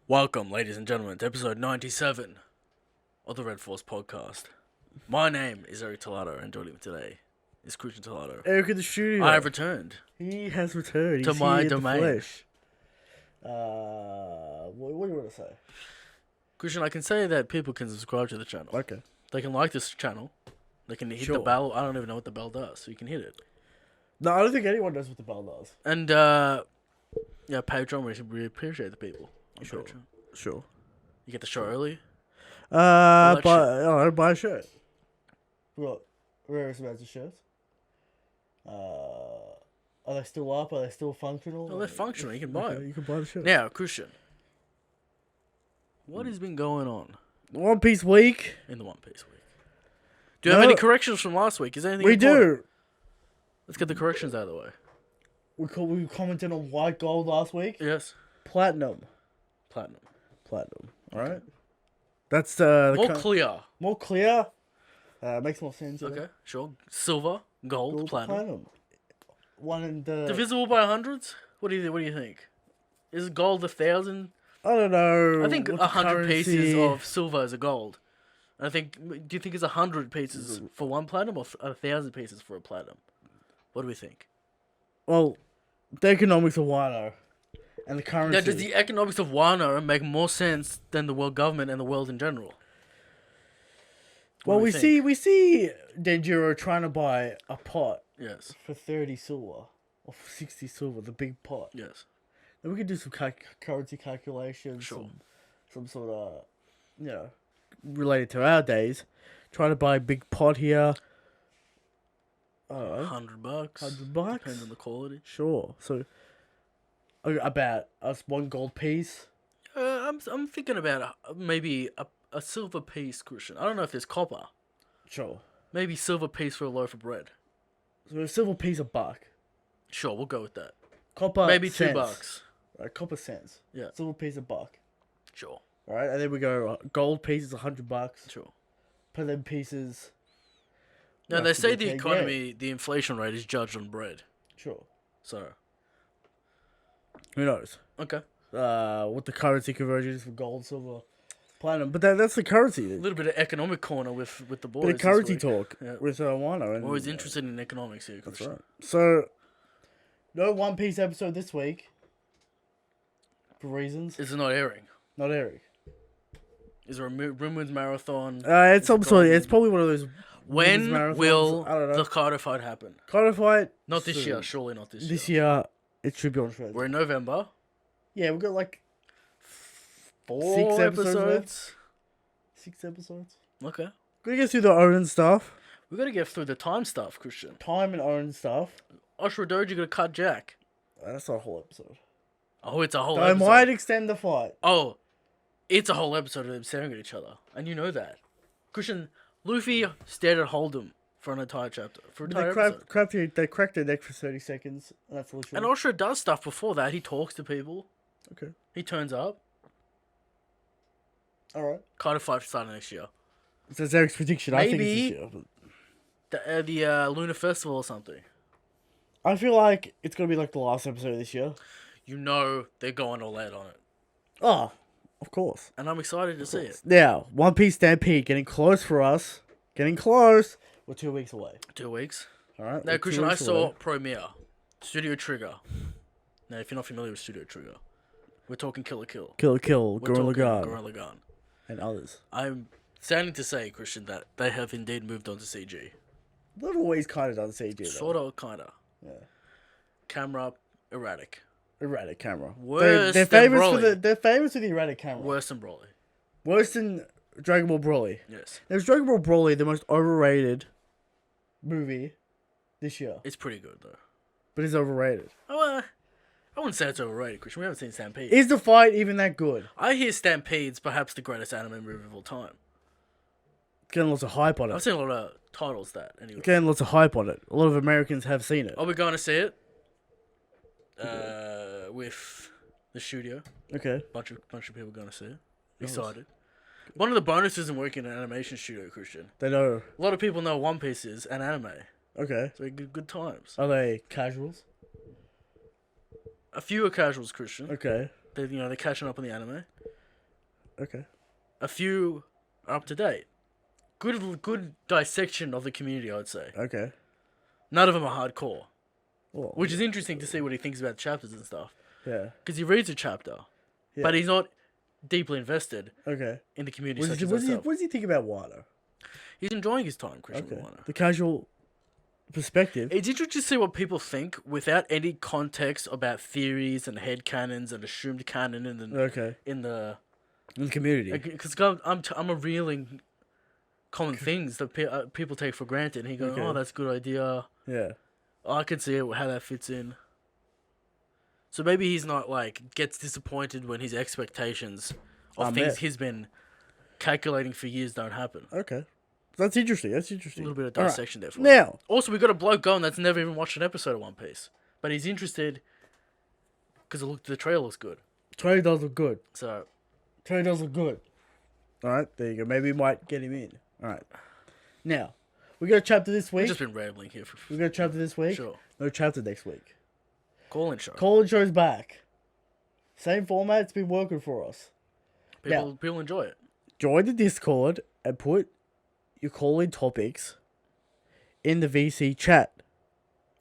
Welcome, ladies and gentlemen, to episode 97 of the Red Force podcast. My name is Eric Talato, and joining me today is Christian Talato. Eric in the studio. I have returned. He has returned. To He's my here in domain. the flesh. What do you want to say? Christian, I can say that people can subscribe to the channel. Okay. They can like this channel. They can hit the Sure. bell. I don't even know what the bell does, so you can hit it. No, I don't think anyone knows what the bell does. And, yeah, Patreon, we appreciate the people on Sure. Patreon. Sure. You get the show early. Buy that buy a shirt. We got various amounts of shirts. Are they still up? Are they still functional? Oh, they're functional. You can buy Okay, them. you can buy the shirt. Now, Christian, what has been going on One Piece week. in the One Piece week? Do you have any corrections from last week? Is there anything We important? do. Let's get the corrections out of the way. We commented on white gold last week. Yes. Platinum. Platinum. All right. That's the More clear. more clear. Makes more sense. Okay, sure. Silver, gold, platinum. One in the. Divisible by hundreds? What do you think? Is gold 1,000? I don't know. I think what the 100 pieces currency- of silver is a gold. I think. Do you think it's 100 pieces for one platinum or 1,000 pieces for a platinum? What do we think? Well, the economics of Wano and the currency. Now, does the economics of Wano make more sense than the world government and the world in general? Well, we see Denjiro trying to buy a pot Yes. for 30 silver or 60 silver, the big pot. Yes. Then we could do some currency calculations, Sure. some sort of, related to our days. Trying to buy a big pot here. I don't know, $100. $100. Depends on the quality. Sure. So, about us one gold piece. I'm thinking about maybe a silver piece, Christian. I don't know if there's copper. Sure. Maybe silver piece for a loaf of bread. So a silver piece $1. Sure, we'll go with that. Copper Maybe cents. $2. Right, copper cents. Yeah. Silver piece $1. Sure. All right, and then we go gold pieces $100. Sure. Platinum pieces. Now, Have they to say be the 10 economy, the inflation rate is judged on bread. Sure. So, Who knows? okay. What the currency conversion is for gold, silver, platinum. But that's the currency. A little bit of economic corner with the boys. Bit of this currency week. talk Yeah. with Wano. And, Always interested in economics here, That's Christian. right. So, no One Piece episode this week. For reasons. Is it not airing? Not Eric. Is there a Rimwood's marathon? It's Is it also, golden? it's probably one of those. When marathons, will I don't know. the Kaido fight happen? Codified. Not this soon. year, surely not this year. This year, it should be on Shred. We're in November. Yeah, we've got like 4 episodes episodes. 6 episodes. Okay. Gonna get through the Owen stuff. We gotta get through the time stuff, Christian. Time and Owen stuff. Oshra Doji gotta cut Jack. That's not a whole episode. Oh, it's a whole I episode. might extend the fight. Oh, it's a whole episode of them staring at each other. And you know that. Christian, Luffy stared at Hold'em for an entire chapter. For an entire episode. They cracked their neck for 30 seconds. And that's literally. And Oshra does stuff before that. He talks to people. Okay. He turns up. Alright. Kaido fight starting next year. So that's Eric's prediction. I think Maybe- it's this year. The Lunar Festival or something. I feel like it's gonna be like the last episode of this year. You know they're going all out on it. Oh, of course. And I'm excited to see it. Now, One Piece Stampede getting close for us. Getting close. We're 2 weeks away. 2 weeks. Alright. Now, Christian, I saw Premiere. Studio Trigger. Now, if you're not familiar with Studio Trigger, we're talking Kill la Kill. Kill, We're Gorilla talking Gun, Gorilla Gun. and others. I'm saddened to say, Christian, that they have indeed moved on to CG. They've always kind of done CG though. Sort of, kind of. Yeah. Camera, erratic. Erratic camera. Worse they're than famous for Broly. they're famous for the erratic camera. Worse than Broly. Worse than Dragon Ball Broly. Yes. Now, is Dragon Ball Broly the most overrated movie this year? It's pretty good, though. But it's overrated. Oh, I wouldn't say it's overrated, Christian. We haven't seen Stampede. Is the fight even that good? I hear Stampede's perhaps the greatest anime movie of all time. Getting lots of hype on I've it. seen a lot of titles that, anyway. Getting lots of hype on it. A lot of Americans have seen it. Are we going to see it? With the studio. Okay. Bunch of people going to see it. Excited. One of the bonuses in working in an animation studio, Christian. They know. A lot of people know One Piece is an anime. Okay. So good times. Are they casuals? A few are casuals, Christian. Okay. They're catching up on the anime. Okay. A few are up to date. Good dissection of the community, I'd say. Okay. None of them are hardcore, Well, which is interesting to see what he thinks about chapters and stuff. yeah. Because he reads a chapter, Yeah. but he's not deeply invested Okay. in the community What such does as he, himself. what does he think about Wano? He's enjoying his time, Christian Okay. Wano. The casual perspective. It's interesting to see what people think without any context about theories and headcanons and assumed canon in the Okay. in the community. because I'm revealing common things that people take for granted. And he goes, Okay. "Oh, that's a good idea. Yeah. I can see how that fits in." So maybe he's not gets disappointed when his expectations of things he's been calculating for years don't happen. Okay. That's interesting. A little bit of dissection there for Now. him. Also, we got a bloke going that's never even watched an episode of One Piece, but he's interested because the trailer looks good. Trey does look good. So Trey does look good. Alright, there you go. Maybe we might get him in. Alright. Now, we got a chapter this week. we've just been rambling here. We got a chapter this week. Sure. No chapter next week. Call-in show. Call-in show's back. Same format. It's been working for us. People enjoy it. Join the Discord and put your call-in topics in the VC chat.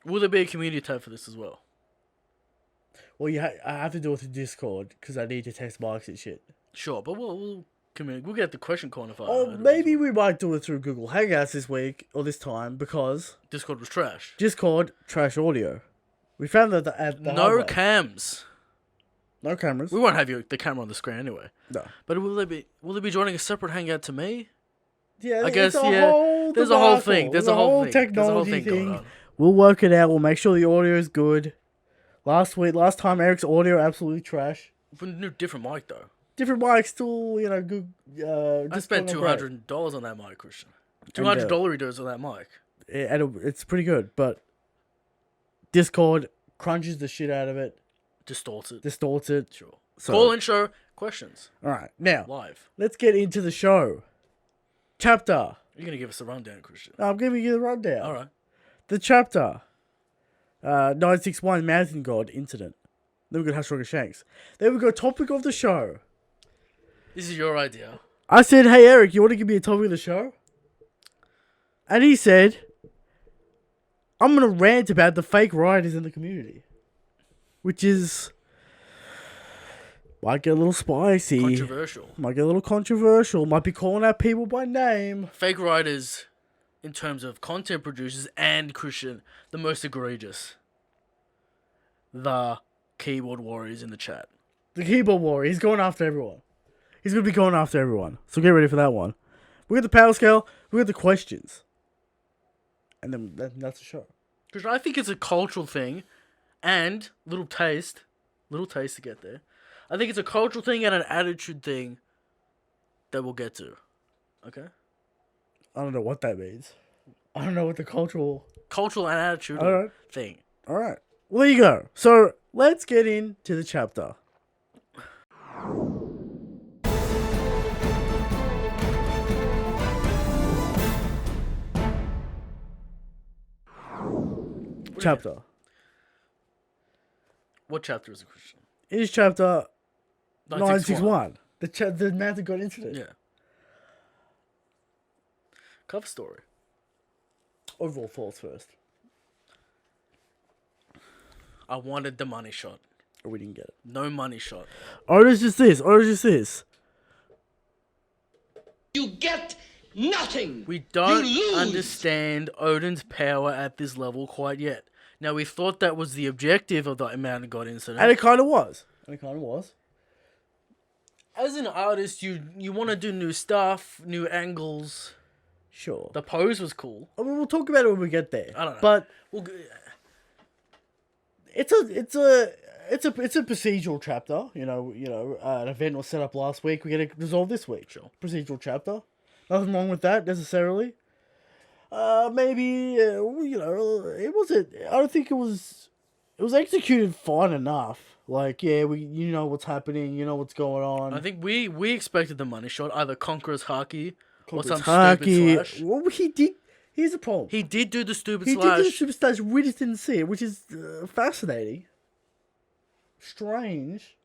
Will there be a community tab for this as well? Well, I have to do it through Discord because I need to text Marks and shit. Sure, but we'll get the question corner for. Oh, maybe we might do it through Google Hangouts this week or this time because Discord was trash. Discord trash audio. We found that at the No hardware. cams. No cameras. We won't have the camera on the screen anyway. No. But will they be joining a separate hangout to me? Yeah, I guess there's a whole thing. There's a whole technology thing going on. We'll work it out. We'll make sure the audio is good. Last time Eric's audio absolutely trash. But new different mic though. Different mics, still good. I spent $200 on that mic, Christian. $200 on that mic. It's pretty good, but Discord crunches the shit out of it. Distorts it. Sure. Call-in show questions. All right, now Live. let's get into the show. Chapter. You're gonna give us a rundown, Christian. I'm giving you the rundown. All right. The chapter. 961 Mountain God Incident. Then we got Hashtag Shanks. Then we got topic of the show. This is your idea. I said, hey Eric, you want to give me a topic of the show? And he said, I'm going to rant about the fake rioters in the community. Which is... might get a little spicy. Controversial. Might get a little controversial. Might be calling out people by name. Fake writers, in terms of content producers and Christian, the most egregious. The keyboard warriors in the chat. The keyboard warrior. He's going after everyone. He's going to be going after everyone. So get ready for that one. We got the power scale. We got the questions. And then that's the show. Christian, I think it's a cultural thing and little taste to get there. I think it's a cultural thing and an attitude thing that we'll get to. Okay? I don't know what that means. I don't know what the cultural and attitude thing. All right. Well, there you go. So let's get into the chapter. Chapter. What chapter is it, Christian? It is chapter 961. 961. The Mountain God Incident. Yeah. Cover story. Overall thoughts first. I wanted the money shot. Or we didn't get it. No money shot. Or it's just this. You get nothing. We don't You lose. understand Odin's power at this level quite yet. Now, we thought that was the objective of the Mountain God incident. And it kind of was. As an artist, you want to do new stuff, new angles. Sure. The pose was cool. I mean, we'll talk about it when we get there. I don't know. But Well, it's a procedural chapter. An event was set up last week. We get to resolve this week. Sure. Procedural chapter. Nothing wrong with that necessarily. Maybe it wasn't. I don't think it was. It was executed fine enough. Like, yeah, you know what's happening. You know what's going on. I think we expected the money shot, either Conqueror's Haki or some Haki. stupid slash. Well, he did. Here's the problem. He did do the stupid He slash. did the stupid slash. We just didn't see it, which is fascinating. Strange.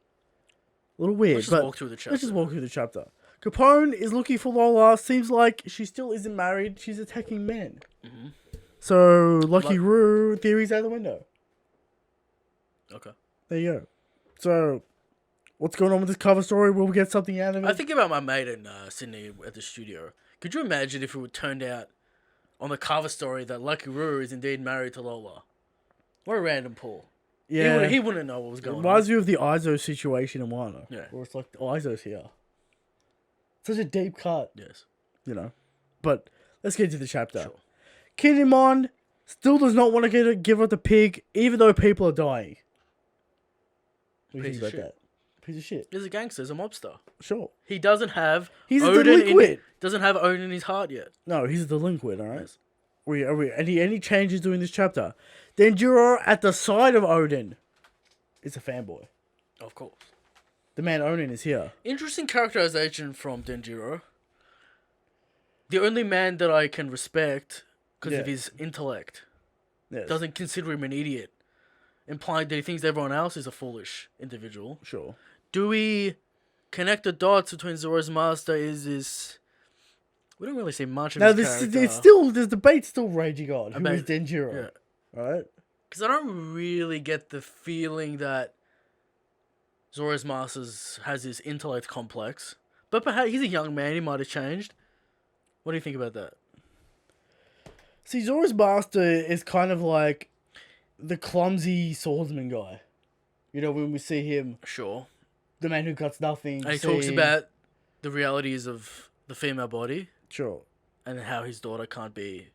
A little weird. Let's just but walk through the chapter. Let's just walk through the chapter. Capone is looking for Lola. Seems like she still isn't married. She's attacking men. Mm-hmm. So, Lucky Roo, theory's out the window. Okay. There you go. So, what's going on with this cover story? Will we get something out of it? I think about my mate in Sydney at the studio. Could you imagine if it would turned out on the cover story that Lucky Roo is indeed married to Lola? What a random pull. Yeah. He wouldn't know what was going on. Reminds me of the Izo situation in Wano. Yeah. Where it's like, Izo's here. Such a deep cut. Yes. You know. But, let's get into the chapter. Sure. Kinemon still does not want to give up the pig, even though people are dying. What do you think about that? Piece of shit. He's a gangster. He's a mobster. Sure. He doesn't have He's a Odin delinquent. Doesn't have Odin in his heart yet. No, he's a delinquent, alright? Yes. Any changes during this chapter? Denjiro at the side of Odin is a fanboy. Of course. The man Odin is here. Interesting characterization from Denjiro. The only man that I can respect because of his intellect. Yes. Doesn't consider him an idiot. Implying that he thinks everyone else is a foolish individual. Sure. Do we connect the dots between Zoro's master is this... We don't really see much of his character. It's still, the debate's still raging on. Who About- is Denjiro? Yeah. Right? Because I don't really get the feeling that Zoro's master has this intellect complex. But perhaps he's a young man, he might have changed. What do you think about that? See, Zoro's master is kind of like the clumsy swordsman guy. You know, when we see him, Sure. the man who cuts nothing. And he talks about the realities of the female body. Sure. And how his daughter can't be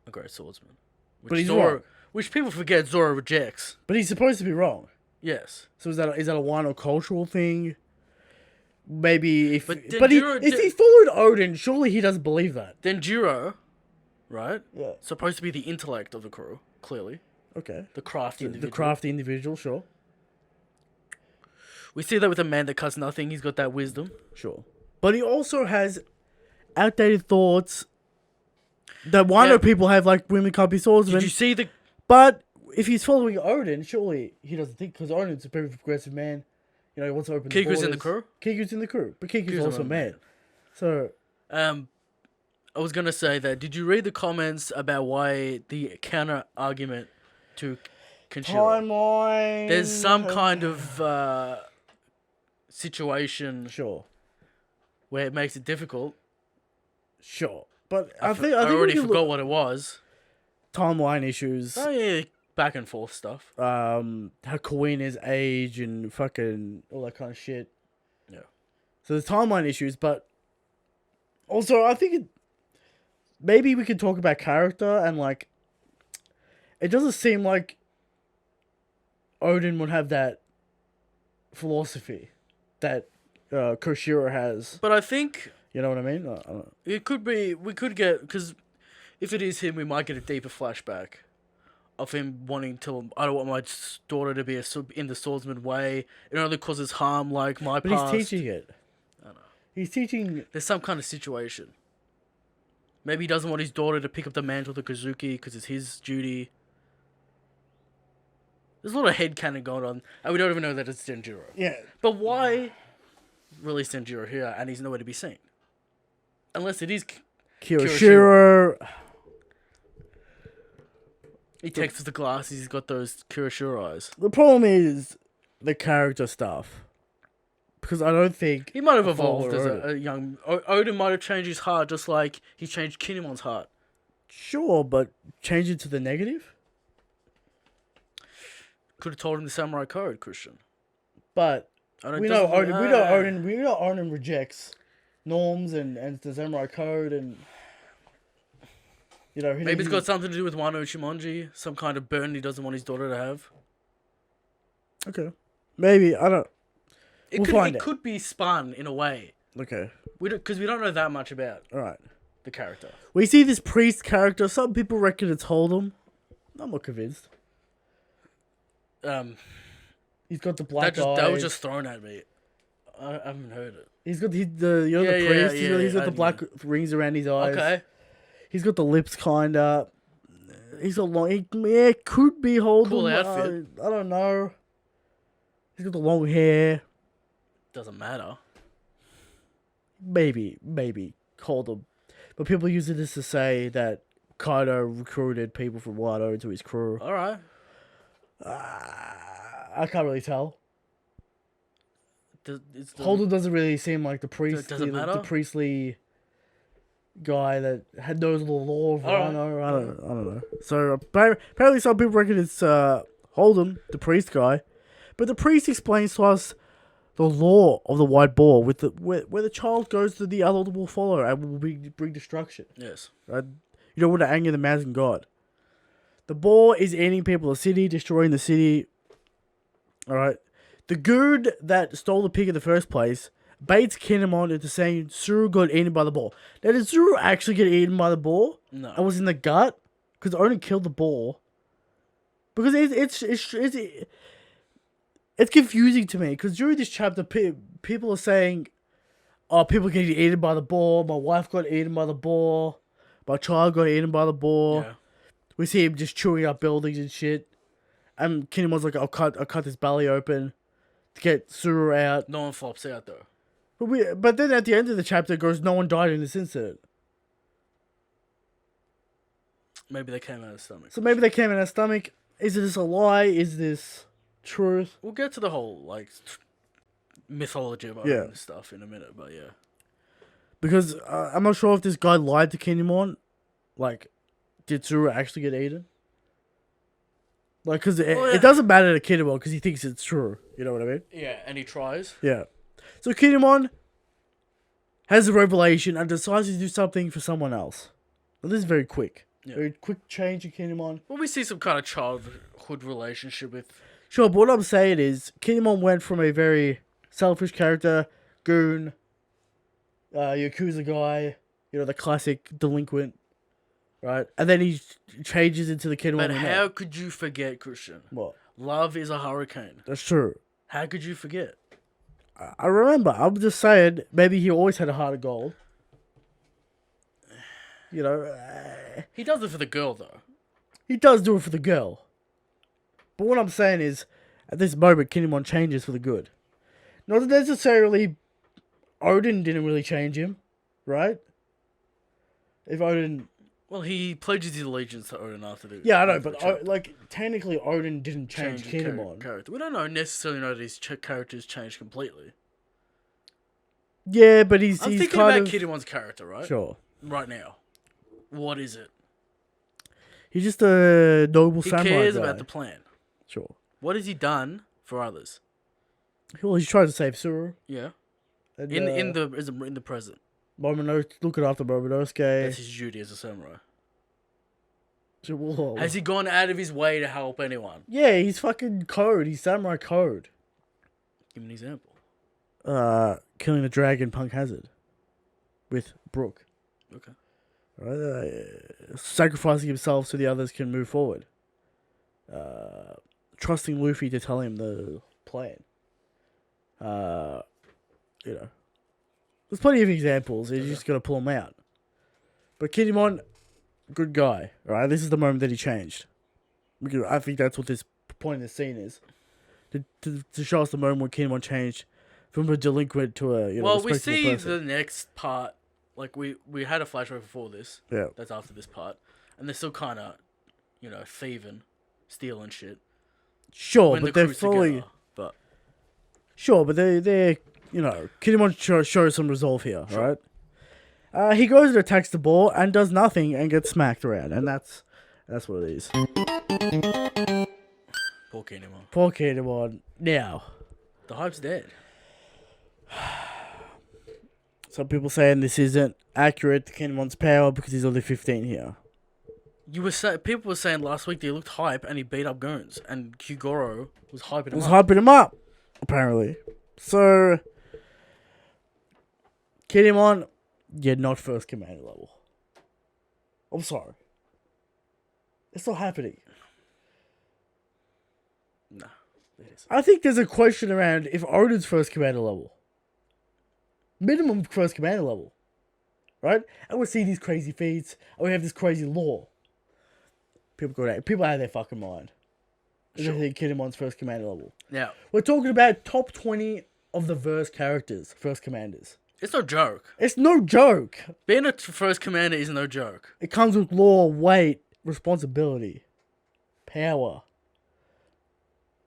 a great swordsman. But he's wrong. Which people forget Zoro rejects. But he's supposed to be wrong. Yes. So is that a Wano cultural thing? Maybe if... But if he followed Odin, surely he doesn't believe that. Denjiro, right? Yeah. Supposed to be the intellect of the crew, clearly. Okay. The crafty individual. The crafty individual, sure. We see that with a man that cuts nothing. He's got that wisdom. Sure. But he also has outdated thoughts that Wano people have, like women can't be swordsmen. Did you see the... But if he's following Odin, surely he doesn't think, because Odin's a very progressive man. You know, he wants to open the Kiku's in borders. the crew? Kiku's in the crew. But Kiku's Kiku's also a a man. So... I was going to say that. Did you read the comments about why the counter argument to Kenshiro? Timeline... There's some kind of situation Sure. where it makes it difficult. Sure. But I I think already forgot what it was. Timeline issues. Oh, yeah. Back and forth stuff. How Kawina's age and fucking all that kind of shit. Yeah. So there's timeline issues, but also I think maybe we could talk about character and like it doesn't seem like Odin would have that philosophy that Koshiro has. But I think... You know what I mean? I don't know. It could be... We could get... Because if it is him, we might get a deeper flashback of him wanting to... I don't want my daughter to be in the swordsman way. It only causes harm like my But past. he's teaching it. I know. He's teaching... There's some kind of situation. Maybe he doesn't want his daughter to pick up the mantle of the Kazuki because it's his duty. There's a lot of headcanon going on, and we don't even know that it's Denjiro. Yeah. But why release Denjiro here and he's nowhere to be seen? Unless it is Kiyoshiro. He takes off the glasses, he's got those Kiyoshiro eyes. The problem is the character stuff. Because I don't think... He might have evolved as a young... Odin might have changed his heart just like he changed Kinemon's heart. Sure, but change it to the negative? Could have told him the samurai code, Christian. But we know Odin rejects norms and the samurai code and... You know, maybe it's got something to do with Wano Ichimonji, some kind of burden he doesn't want his daughter to have. Okay. Maybe, I don't... It could be spun in a way. Okay. Because we don't know that much about Alright. the character. We see this priest character. Some people reckon it's Hold'em. I'm not convinced. He's got the black eyes. That was just thrown at me. I haven't heard it. He's got the priest. He's got the black rings around his eyes. Okay. He's got the lips kinda. He's got long. It could be Hold'em. Cool outfit. I don't know. He's got the long hair. Doesn't matter. Maybe. Hold them. But people use this to say that Kaido recruited people from Wano into his crew. All right. I can't really tell. Holden doesn't really seem like the priest. Does it matter? The priestly guy that knows the law of Wano. I don't know. So apparently some people reckon it's Holden, the priest guy. But the priest explains to us the law of the white ball with where the child goes to the other will follow and will bring destruction. Yes. Right? You don't want to anger the Amazon god. The ball is eating people in the city, destroying the city. Alright. The goon that stole the pig in the first place baits Kinemon into saying Zuru got eaten by the ball. Now, did Zuru actually get eaten by the ball? No. And was in the gut? Because Oden killed the ball. Because it's confusing to me. Because during this chapter, people are saying, oh, people getting eaten by the ball. My wife got eaten by the ball. My child got eaten by the ball. Yeah. We see him just chewing up buildings and shit. And Kinemon's like, I'll cut his belly open to get Zuru out. No one flops out though. But then at the end of the chapter, it goes, no one died in this incident. Maybe they came out of the stomach. So maybe they came in our stomach. Is this a lie? Is this truth? We'll get to the whole like mythology about and stuff in a minute, but yeah. Because I'm not sure if this guy lied to Kinemon. Like, did Zuru actually get eaten? Like, because it doesn't matter to Kinemon because he thinks it's true. You know what I mean? Yeah, and he tries. Yeah. So Kinemon has a revelation and decides to do something for someone else. But this is very quick. Yeah. Very quick change in Kinemon. Well, we see some kind of childhood relationship with... Sure, but what I'm saying is, Kinemon went from a very selfish character, goon, Yakuza guy, you know, the classic delinquent, right? And then he changes into the Kinemon. But how could you forget, Christian? What? Love is a hurricane. That's true. How could you forget? I remember. I'm just saying, maybe he always had a heart of gold. You know, he does it for the girl, though. He does do it for the girl. But what I'm saying is, at this moment, Kinemon changes for the good. Not necessarily Oden didn't really change him, right? If Oden... Well, he pledges his allegiance to Oden after the... Yeah, I know, but technically Oden didn't change Kinemon. Character. We don't necessarily know that his character's changed completely. Yeah, but I'm thinking about Kinemon's character, right? Sure. Right now. What is it? He's just a noble samurai guy. He cares about the plan. Sure. What has he done for others? Well, he's trying to save Zuru. Yeah. And, in the present. Looking after Momonosuke. That's his duty as a samurai. Whoa. Has he gone out of his way to help anyone? Yeah, he's fucking code. He's samurai code. Give me an example. Killing the dragon Punk Hazard. With Brook. Okay. Sacrificing himself so the others can move forward. Trusting Luffy to tell him the plan. You know. There's plenty of examples. You just gotta pull them out. But Kinemon, good guy. Right? This is the moment that he changed. I think that's what this point in the scene is. To show us the moment when Kinemon changed from a delinquent to a we respectable see person. the next part. Like we had a flashback before this. Yeah. That's after this part, and they're still kind of, thieving, stealing shit. Sure, but they're fully. But sure, but they're Kinemon shows some resolve here, sure. Right? He goes and attacks the ball and does nothing and gets smacked around, and that's what it is. Poor Kinemon. Poor Kinemon. Now, the hype's dead. Some people saying this isn't accurate to Kinemon's power because he's only 15 here. People were saying last week that he looked hype and he beat up goons, and Kugoro was hyping him up. Hyping him up, apparently. So, Kinemon, you're not first commander level. I'm sorry. It's not happening. No, it isn't. I think there's a question around if Oden's first commander level. Minimum first commander level. Right? And we see these crazy feats, and we have this crazy lore. People out of their fucking mind. Sure. I think Kinemon's first commander level. Yeah. We're talking about top 20 of the verse characters, first commanders. It's no joke. It's no joke. Being a first commander is no joke. It comes with law, weight, responsibility, power.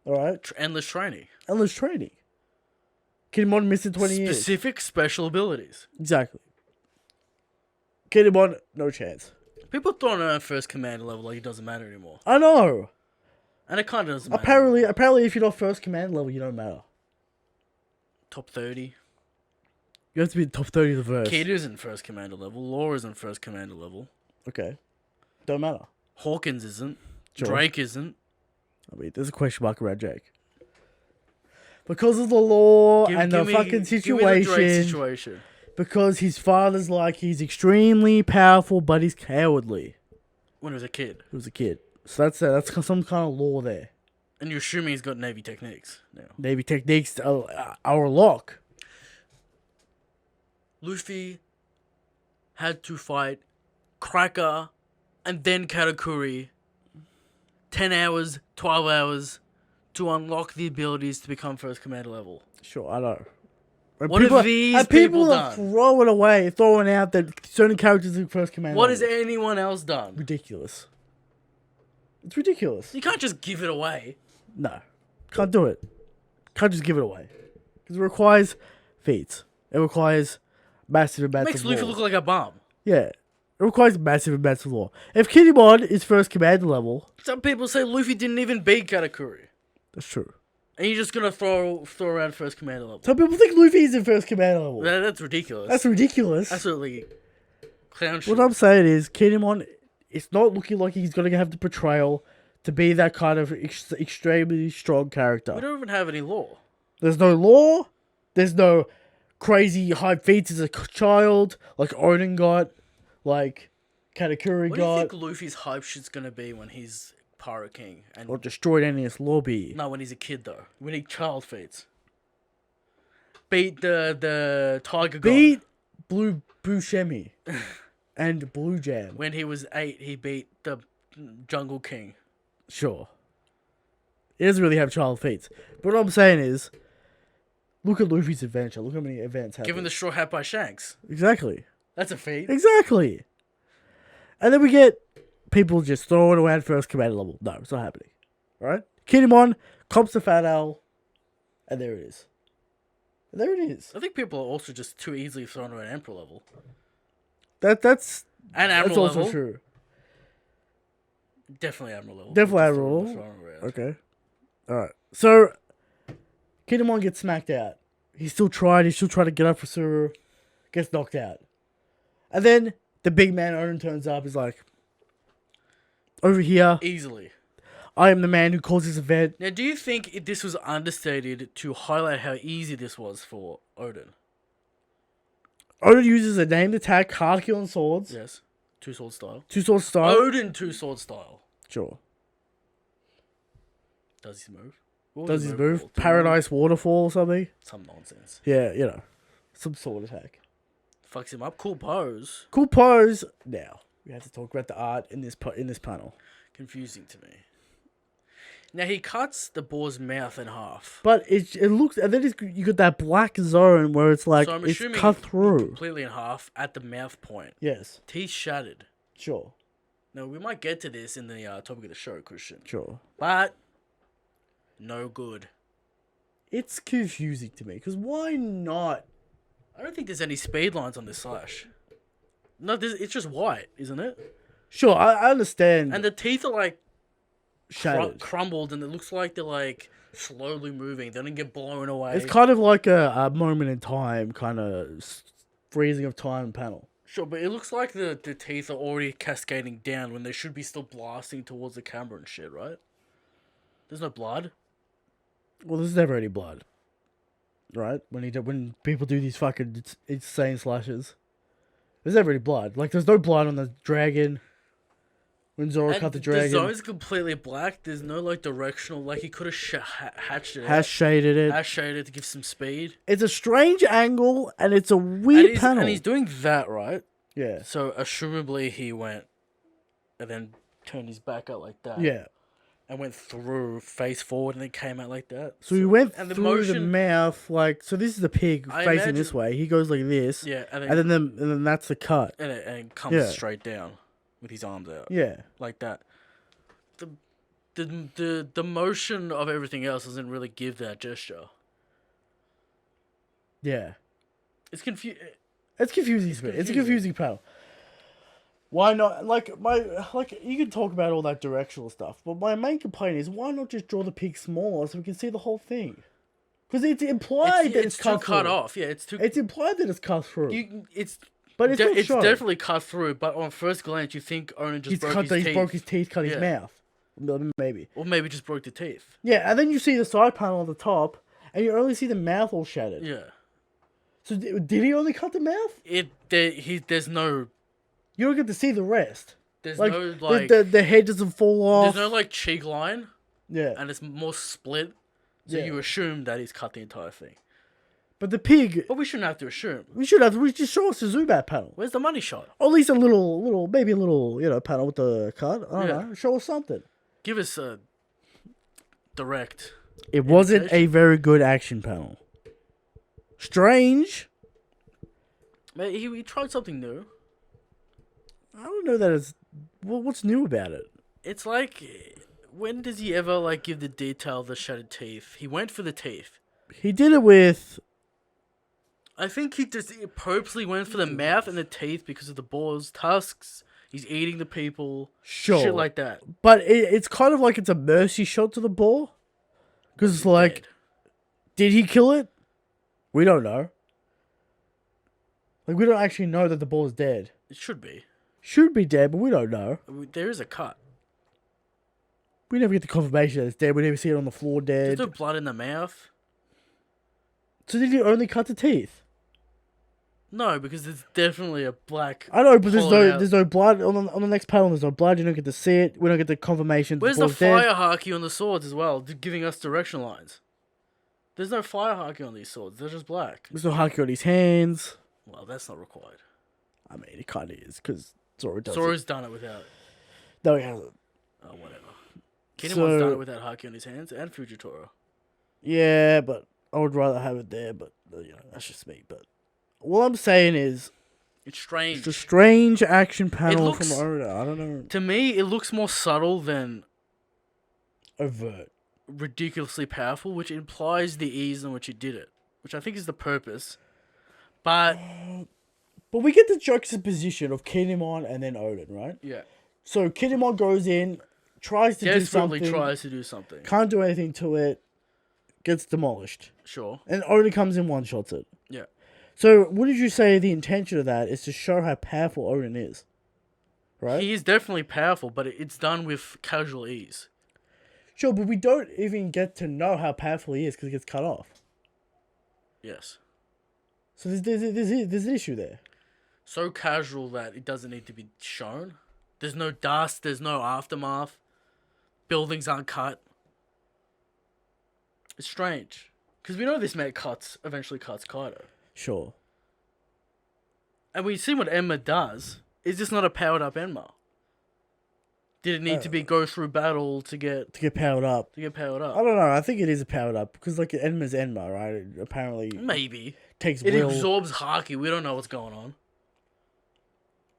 Alright? Endless training. Endless training. Kinemon missing 20 years. Specific special abilities. Exactly. Kinemon, no chance. People throwing around first commander level like it doesn't matter anymore. I know. And it kind of doesn't matter. Apparently, if you're not first command level, you don't matter. Top 30. You have to be the top 30 of the verse. Kid isn't first commander level. Law isn't first commander level. Okay. Don't matter. Hawkins isn't. Sure. Drake isn't. I mean, there's a question mark around Jake. Because of the law and the fucking Give me the situation. Drake situation. Because his father's like, he's extremely powerful, but he's cowardly. When he was a kid. He was a kid. So that's some kind of law there. And you're assuming he's got Navy techniques now. Navy techniques are a lock. Luffy had to fight Cracker and then Katakuri 10 hours, 12 hours to unlock the abilities to become first commander level. Sure, I know. And What have these people are done? throwing out that certain characters in first command. What has anyone else done? Ridiculous. It's ridiculous. You can't just give it away. No, can't do it. Can't just give it away because it requires feats. It requires massive amounts Makes of Luffy law. look like a bum. Yeah, it requires massive amounts of law. If Kinemon is first commander level, Some people say Luffy didn't even beat Katakuri. that's true. And you're just gonna throw around first commander level. Some people think Luffy is in first commander level. That's ridiculous. That's ridiculous. Absolutely clown shit. What I'm saying is, Kinemon, it's not looking like he's going to have the portrayal to be that kind of extremely strong character. We don't even have any law. There's no law. There's no crazy high feats as a child, like Odin got, like Katakuri What do you got, think Luffy's hype shit's gonna be when he's Pirate King? And or destroyed Enies Lobby. no, when he's a kid though. When he child feats. Beat the Tiger God. Beat Blue Buscemi and Blue Jam. When he was 8, he beat the Jungle King. Sure. He doesn't really have child feats. But what I'm saying is, look at Luffy's adventure. Look how many events happen. Given the straw hat by Shanks. Exactly. That's a feat. Exactly. And then we get people just throwing around first commander level. No, it's not happening. Alright? Kinemon, comps the Fat Owl, and there it is. And there it is. I think people are also just too easily thrown around Emperor level. That's And Admiral that's also level. true. Definitely Admiral level. Definitely Just Admiral thrown level. around. Okay. Alright. So, Kinemon gets smacked out. He's still trying to get up for Suru. Gets knocked out. And then the big man Odin turns up. He's like, over here, Easily. I am the man who caused this event. Now, do you think this was understated to highlight how easy this was for Odin? Odin uses a named attack, hard kill and swords. Yes. Two sword style. Two sword style. Odin two sword style. Sure. Does his move? What was Does his called? move? Do you Paradise Waterfall or something? remember? Some nonsense. Yeah, you know. Some sword attack. Fucks him up. Cool pose. Cool pose. Now, we have to talk about the art in this panel. Confusing to me. Now he cuts the boar's mouth in half. But it looks, and then you got that black zone where it's like, So I'm it's assuming cut through. completely in half at the mouth point. Yes, Teeth shattered. sure, Now we might get to this in the topic of the show, Christian. sure. But no good. It's confusing to me, because why not? I don't think there's any speed lines on this slash. No, it's just white, isn't it? Sure, I understand. And the teeth are like shattered. crumbled, and it looks like they're like slowly moving. They don't get blown away. It's kind of like a moment in time, kind of freezing of time panel. Sure, but it looks like the teeth are already cascading down when they should be still blasting towards the camera and shit, right? There's no blood. Well, there's never any blood, right? When people do these fucking insane slashes, there's never any blood. Like, there's no blood on the dragon. When Zoro And cut the dragon, zone's completely black. There's no like directional. Like he could have hatched it. has shaded it. Hash shaded to give some speed. It's a strange angle, and it's a weird panel. And he's doing that right. Yeah, So assumably he went, and then turned his back out like that. yeah. and went through face forward and then came out like that. So he went and through the mouth, like, so this is the pig I facing this imagine- way. He goes like this. Yeah, And then that's the cut. and it comes Yeah. straight down with his arms out. Yeah. Like that. The motion of everything else doesn't really give that gesture. Yeah. It's confusing. It's confusing to me. It's a confusing panel. Why not? Like you can talk about all that directional stuff, but my main complaint is why not just draw the pig smaller so we can see the whole thing? Because it's implied that it's too cut cut through. off. Yeah, it's too. It's implied that it's cut through. But it's not it's shown. definitely cut through. But on first glance, you think Onan just broke his teeth. Cut his Yeah. mouth. Maybe. Or maybe just broke the teeth. Yeah, and then you see the side panel on the top, and you only see the mouth all shattered. Yeah. So did he only cut the mouth? There's no. You don't get to see the rest. There's Like, no like. the head doesn't fall off. There's no like cheek line, Yeah. and it's more split. So Yeah. you assume that he's cut the entire thing. But the pig, But we shouldn't have to assume. we just show us the zoom out panel. Where's the money shot? Or at least maybe a little, panel with the cut. I don't Yeah. know. Show us something. Give us a direct. It wasn't a indication. very good action panel. Strange. Man, he tried something new. I don't know that it's... Well, what's new about it? It's like, when does he ever like give the detail of the shattered teeth? He went for the teeth. He did it with... I think he purposely went for the mouth and the teeth because of the boar's tusks. He's eating the people. Sure. Shit like that. But it's kind of like it's a mercy shot to the boar. Because it's like... Dead. Did he kill it? We don't know. Like, we don't actually know that the boar's dead. It should be. Should be dead, but we don't know. There is a cut. We never get the confirmation that it's dead. We never see it on the floor There's dead. no blood in the mouth. So did he only cut the teeth? No, because there's definitely a black. I know, but pulling out. there's no blood on the next panel. There's no blood. You don't get to see it. We don't get the confirmation. Where's the boar's dead. fire haki on the swords as well, giving us direction lines? There's no fire haki on these swords. They're just black. There's no haki on his hands. Well, that's not required. I mean, it kind of is because Zoro does Zoro's done it without. it. No, he hasn't. Oh, whatever. Kinemon's done So- it without haki on his hands, and Fujitoro. Yeah, but I would rather have it there. But that's just me. But what I'm saying is, It's strange. it's a strange action panel looks- from Oda. I don't know. To me, it looks more subtle than Overt. ridiculously powerful, which implies the ease in which he did it, which I think is the purpose. But But we get the juxtaposition of Kinemon and then Odin, right? yeah, So Kinemon goes in, tries to do desperately something, tries to do something. can't do anything to it, gets demolished. Sure. And Odin comes in, one-shots it. Yeah. So what did you say the intention of that is to show how powerful Odin is? Right? He is definitely powerful, but it's done with casual ease. Sure, but we don't even get to know how powerful he is because he gets cut off. Yes. So there's an issue there. So casual that it doesn't need to be shown. There's no dust, there's no aftermath. Buildings aren't cut. It's strange. Because we know this mate eventually cuts Kaido. Sure. And we see what Enma does. Is this not a powered up Enma? Did it need to be go through battle to get Powered up. powered I up? don't know. I think it is a powered up because like Enma's Enma, right? It apparently Maybe. takes It will. absorbs Haki. We don't know what's going on.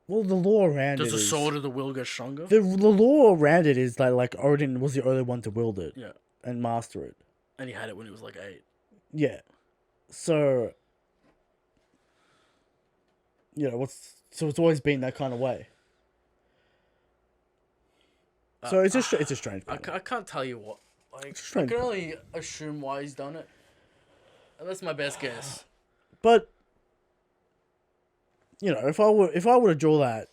Well, the law around Does it the is... sword of the will get stronger? The law around it is that like Odin was the only one to wield it Yeah. and master it. And he had it when he was like 8. Yeah. So it's always been that kind of way. So it's a strange I panel. can't tell you what. Like, I strange. can only assume why he's done it. And that's my best guess. But if I were to draw that,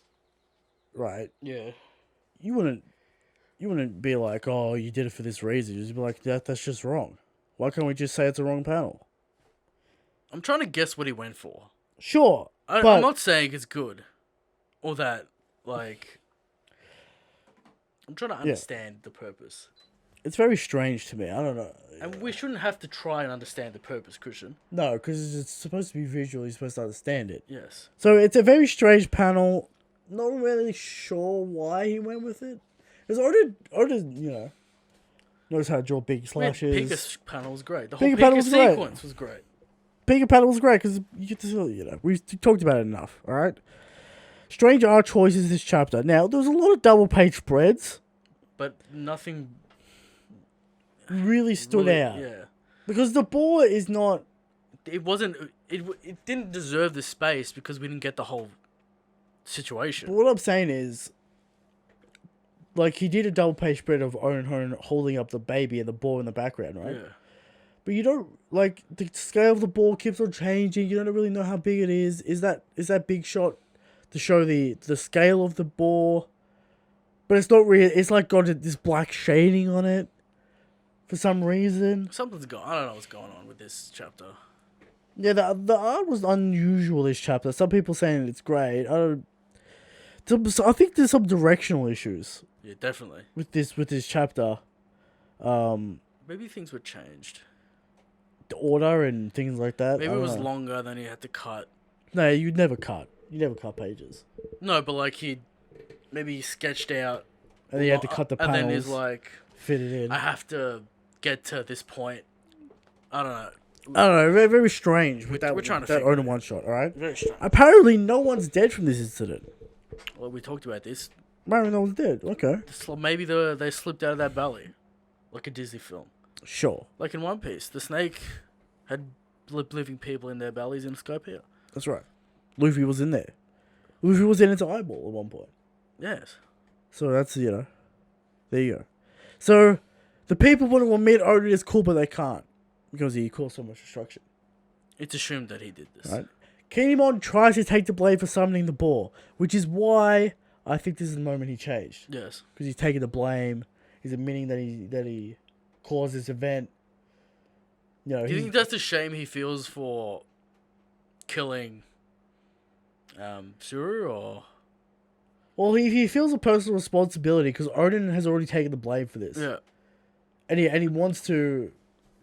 right, Yeah. you wouldn't be like, oh, you did it for this reason. You'd be like, that's just wrong. Why can't we just say it's a wrong panel? I'm trying to guess what he went for. Sure, I'm but not saying it's good. Or that, like... I'm trying to understand the purpose. it's very strange to me. I don't know. And we shouldn't have to try and understand the purpose, Christian. No, because it's supposed to be visual. You're supposed to understand it. Yes. So it's a very strange panel. Not really sure why he went with it. Because Oda, Knows how to draw big Man, slashes. Pika's panel was great. The whole Pika Pika panel was great. sequence was great. Pika panel was great because you get to, we talked about it enough. All right. Strange art choices this chapter. Now there was a lot of double page spreads. But nothing Really stood really- out Yeah. because the boar is not. It wasn't. It didn't deserve the space because we didn't get the whole situation. But what I'm saying is, like, he did a double page spread of Owen holding up the baby and the ball in the background, right? Yeah. But you don't, like, the scale of the ball keeps on changing. You don't really know how big it is. Is that big shot to show the scale of the ball? But it's not real. It's like got this black shading on it for some reason. Something's going. I don't know what's going on with this chapter. Yeah, the art was unusual this chapter. Some people saying it's great. I think there's some directional issues Yeah, definitely. with this chapter. Maybe things were changed. The order and things like that. Maybe I it don't was know. longer than he had to cut. No, you'd never cut. You never cut pages. No, but like maybe he sketched out. And then you had to cut the And panels. then he's like, fit it in. I have to get to this point. I don't know. I don't know. Very, very strange with that. we're trying to that figure Oden it one shot. All right. Very strange. Apparently, no one's dead from this incident. Well, we talked about this. Apparently, no one's dead. Okay. Maybe they slipped out of that belly, like a Disney film, Sure. like in One Piece. The snake had living people in their bellies in Skypiea. That's right. Luffy was in there. Luffy was in its eyeball at one point. Yes. So that's, there you go. So the people want to admit Oden is cool, but they can't because he caused so much destruction. It's assumed that he did this. Right? Kinemon tries to take the blame for summoning the boar, which is why I think this is the moment he changed. Yes. Because he's taking the blame. He's admitting that he caused this event. Do you think that's the shame he feels for killing Suru, or? Well, he feels a personal responsibility because Oden has already taken the blame for this. Yeah. And he wants to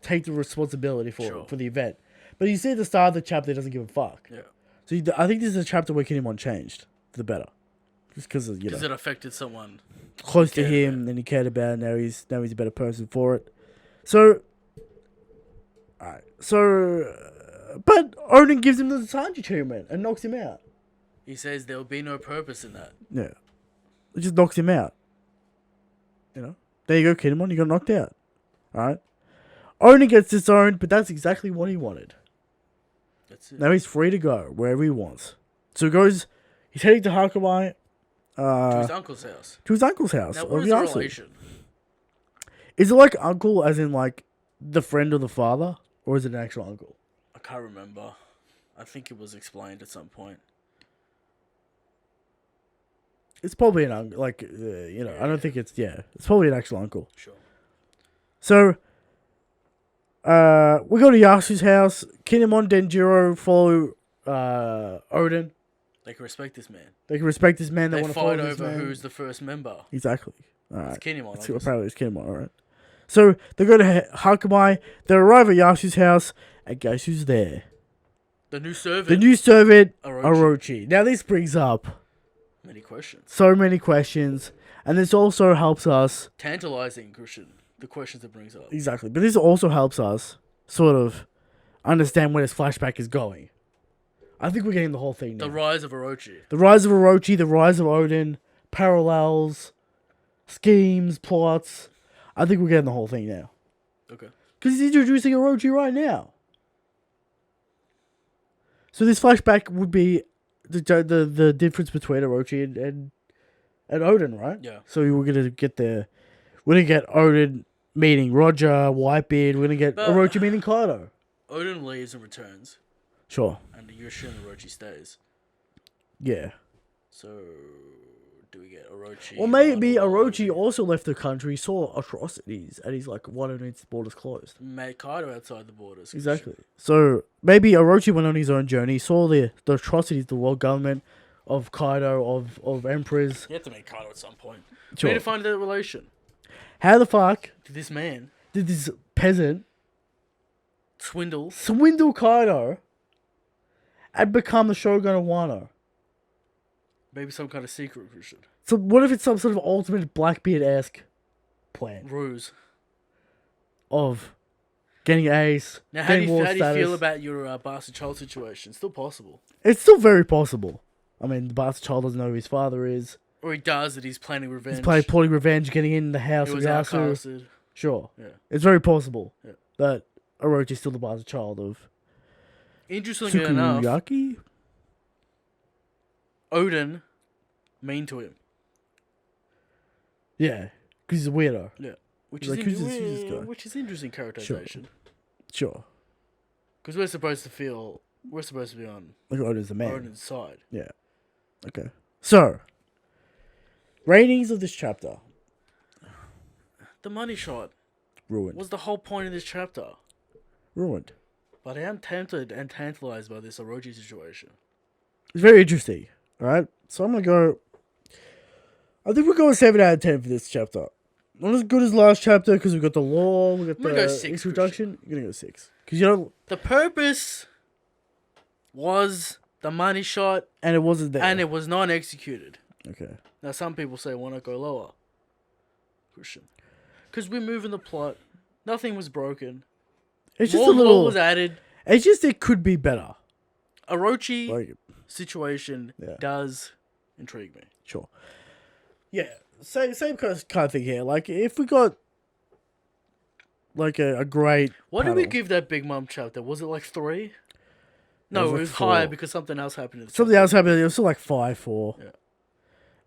take the responsibility for the event. But you see at the start of the chapter, he doesn't give a fuck. Yeah. So I think this is a chapter where Kinemon changed for the better. Just because, Because it affected someone. close to cared him about. and he cared about it. Now he's a better person for it. So, alright. So, but Oden gives him the Sanji achievement and knocks him out. He says there will be no purpose in that. Yeah. It just knocks him out. There you go, Kinemon. You got knocked out. Alright. Oden gets disowned, but that's exactly what he wanted. That's it. Now he's free to go wherever he wants. So he's heading to Hakamai. To his uncle's house. To his uncle's house. Now, of what is the Yasu. relation? Is it like uncle as in like the friend of the father? Or is it an actual uncle? I can't remember. I think it was explained at some point. It's probably an uncle. Like, I don't think it's probably an actual uncle. Sure. So, we go to Yasu's house. Kinemon, Denjiro follow Oden. They can respect this man. They can respect this man. They They want to follow fight this over man. who's the first member. Exactly. All right. It's Kinemon, It's, obviously. apparently it's Kinemon, alright. So, they go to Hakamai. They arrive at Yasu's house. And guess who's there? The new servant. The new servant, Orochi. Orochi. Now, this brings up Many questions. so many questions. And this also helps us. Tantalizing, Christian. The questions it brings up. Exactly. But this also helps us sort of understand where this flashback is going. I think we're getting the whole thing now. The rise of Orochi. The rise of Orochi, the rise of Oden, parallels, schemes, plots. I think we're getting the whole thing now. Okay. Because he's introducing Orochi right now. So this flashback would be the difference between Orochi and Oden, right? Yeah. So we're gonna get Oden meeting Roger, Whitebeard. We're gonna get But- Orochi meeting Kaido. Odin leaves and returns. Sure. And you assume Orochi stays. Yeah. So, do we get Orochi? Or maybe one-on-one? Orochi also left the country, saw atrocities, and he's like, why don't its borders closed? Made Kaido outside the borders. Exactly. So maybe Orochi went on his own journey, saw the atrocities, the world government of Kaido, of emperors. You have to make Kaido at some point. Sure. We need to find that relation. How the fuck To this man. did this peasant Swindle. Kaido and become the Shogun of Wano? Maybe some kind of secret, Christian. So what if it's some sort of ultimate Blackbeard-esque plan? Ruse. of getting ace, Now, how do getting you, war how do you status. feel about your bastard child situation? Still possible. It's still very possible. I mean, the bastard child doesn't know who his father is. Or he does it, he's planning revenge. He's plotting revenge, getting in the house He of was Yasu. outcasted. Sure. Yeah. It's very possible Yeah. that Orochi is still the bastard child of Interestingly enough, Tsukuyaki. Odin mean to him. Yeah, because he's a weirdo. Yeah. Which Like, is who's this guy? which is interesting characterization. Sure. Because we're supposed to be on Like Odin's the man. Odin's side. Yeah. Okay. So, ratings of this chapter. The money shot Ruined. was the whole point of this chapter. Ruined. But I am tempted and tantalized by this Orochi situation. It's very interesting. Alright? So I'm going to go... I think we're going 7 out of 10 for this chapter. Not as good as last chapter because we've got the law, we've got I'm gonna the go 6, introduction. You're going to go 6. Because you don't... The purpose was the money shot, And it wasn't there. and it was not executed. Okay. Now, some people say, why not go lower? Christian. Because we're moving the plot. Nothing was broken. It's just More a little... law was added. It's just it could be better. Orochi Like, situation Yeah. does intrigue me. sure. Yeah. Same kind of thing here. Like, if we got... Like, a great... What did we panel. give that Big Mom chapter? Was it like 3? No, was it like was 4. higher because something else happened. In the Something chapter. else happened. It was still like 5-4.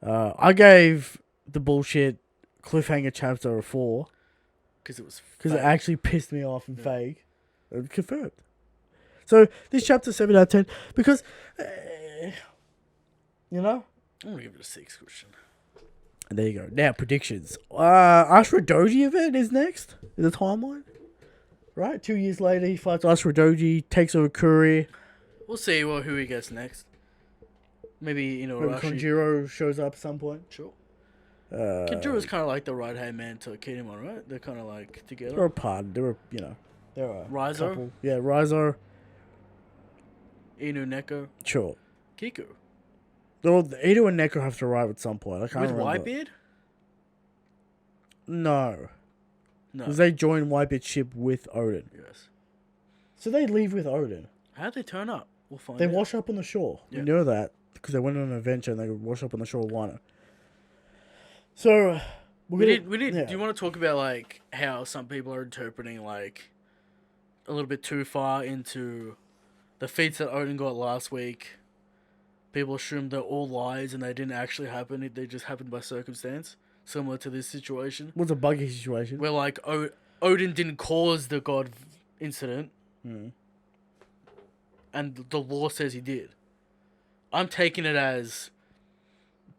Yeah. I gave the bullshit cliffhanger chapter a 4 Because it was because it fake. actually pissed me off and fake. Confirmed. So this chapter 7 out of 10 because you know. I'm gonna give it a 6, Christian. And there you go. Now predictions. Ashura Doji event is next in the timeline. Right, 2 years later he fights Ashura Doji, takes over Kuri. We'll see who he gets next. Maybe Maybe Orochi. Konjiro shows up at some point. Sure. Konjiro's kind of like the right hand man to Kinemon, right? They're kind of like They're together. a part. They're a Raizo? couple. Yeah, Raizo. Inu, Neko, Sure. Kiku. Though Ito and Neko have to arrive at some point. I can't With remember. Whitebeard? No. No. Because they join Whitebeard's ship with Odin. Yes. So they leave with Odin. How'd they turn up? We'll find They out. wash up on the shore. Yeah. You know that. Because they went on an adventure and they wash up on the shore of Wano. So, We did. yeah. Do you want to talk about like how some people are interpreting like a little bit too far into the feats that Odin got last week? People assumed they're all lies and they didn't actually happen. They just happened by circumstance, similar to this situation. What's a buggy situation? Where like Odin didn't cause the god incident, and the law says he did. I'm taking it as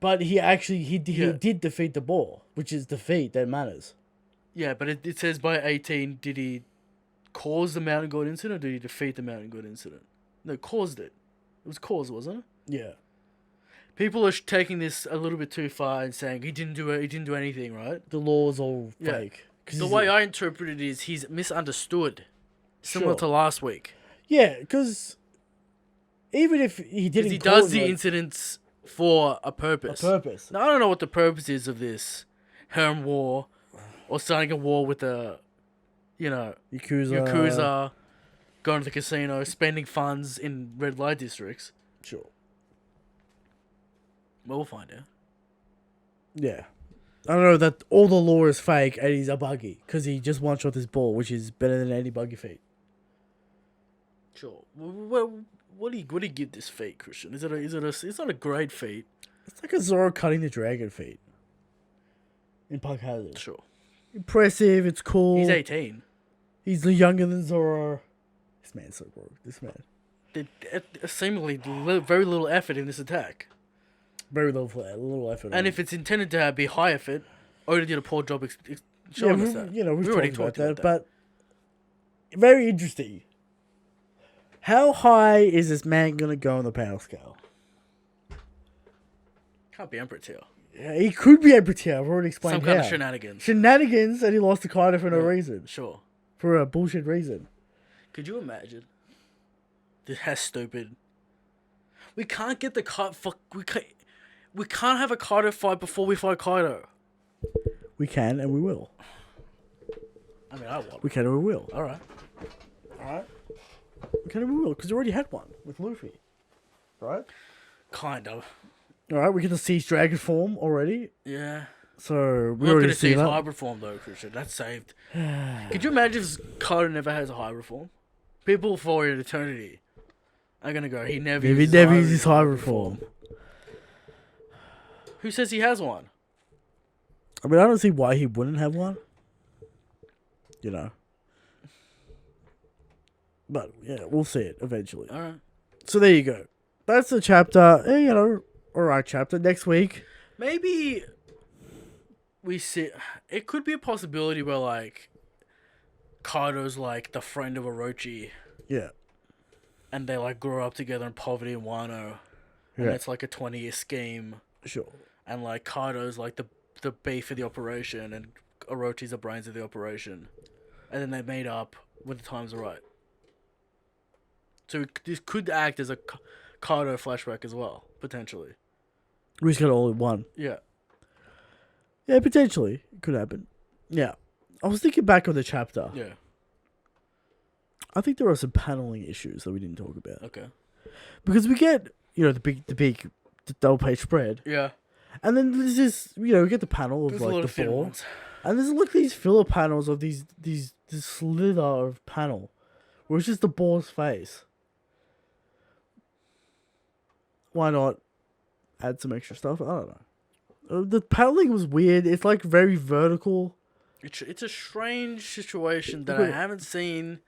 But he actually, he Yeah. did defeat the boar. Which is defeat that matters. yeah, but it says by 18, did he cause the mountain god incident or did he defeat the mountain god incident? No, caused it. It was caused, wasn't it? Yeah. People are taking this a little bit too far and saying he didn't do it. He didn't do anything, right? The law's all Yeah. fake. 'Cause The he's- way I interpret it is he's misunderstood, similar Sure. to last week. Yeah, because even if he Because didn't he cause does the like, incidents for a a purpose. purpose. Now, I don't know what the purpose is of this Herm war or starting a war with the, Yakuza, going to the casino, spending funds in red light districts. Sure. Well, we'll find out. Yeah. I don't know that all the law is fake and he's a buggy because he just one shot this ball, which is better than any buggy feat. Sure. What do you give this feat, Christian? It's not a great feat. It's like a Zoro cutting the dragon feat in Punk Hazard. Sure. Impressive. It's cool. He's 18. He's younger than Zoro. This man's so broke. This man. Seemingly very little effort in this attack. Very little effort. And if it's intended to be high effort, Oda did a poor job showing us that. we've already talked about that, but very interesting. How high is this man gonna go on the power scale? Can't be Emperor tier. Yeah, he could be Emperor tier. I've already explained Some kind how. of shenanigans. Shenanigans, and he lost to Kaido for no reason. Sure. For a bullshit reason. Could you imagine? This has stupid. We can't get the we can't have a Kaido fight before we fight Kaido. We can, and we will. I mean, I want. We can and we will. All right. We can and we will, because we already had one with Luffy. Right? Kind of. Alright, we get to see his dragon form already. Yeah. So, we We're not already going to see see his that. hybrid form, though, Christian. That's saved. Could you imagine if Kaido never has a hybrid form? People for an eternity are going to go, he never If he uses never uses his hybrid form. Who says he has one? I mean, I don't see why he wouldn't have one. You know. But, yeah, we'll see it eventually. All right. So, there you go. That's the chapter. You know, alright chapter. Next week. Maybe we see... It could be a possibility where, like, Kaido's, like, the friend of Orochi. Yeah. And they, like, grow up together in poverty in Wano. And Yeah. it's, like, a 20-year scheme. Sure. And, like, Kaido's, like, the beef of the operation. And Orochi's the brains of the operation. And then they made up when the times are right. So this could act as a Kaido flashback as well, potentially. We just got all in one. Yeah. Yeah, potentially. It could happen. Yeah. I was thinking back on the chapter. Yeah. I think there are some paneling issues that we didn't talk about. Okay. Because we get, you know, the double page spread. Yeah. And then there's this, you know, we get the panel of There's a lot like of the thin four. ones. And there's like these filler panels of this slither of panel. Where it's just the boar's face. Why not add some extra stuff? I don't know. The paneling was weird. It's like very vertical. It's a strange situation that I haven't seen.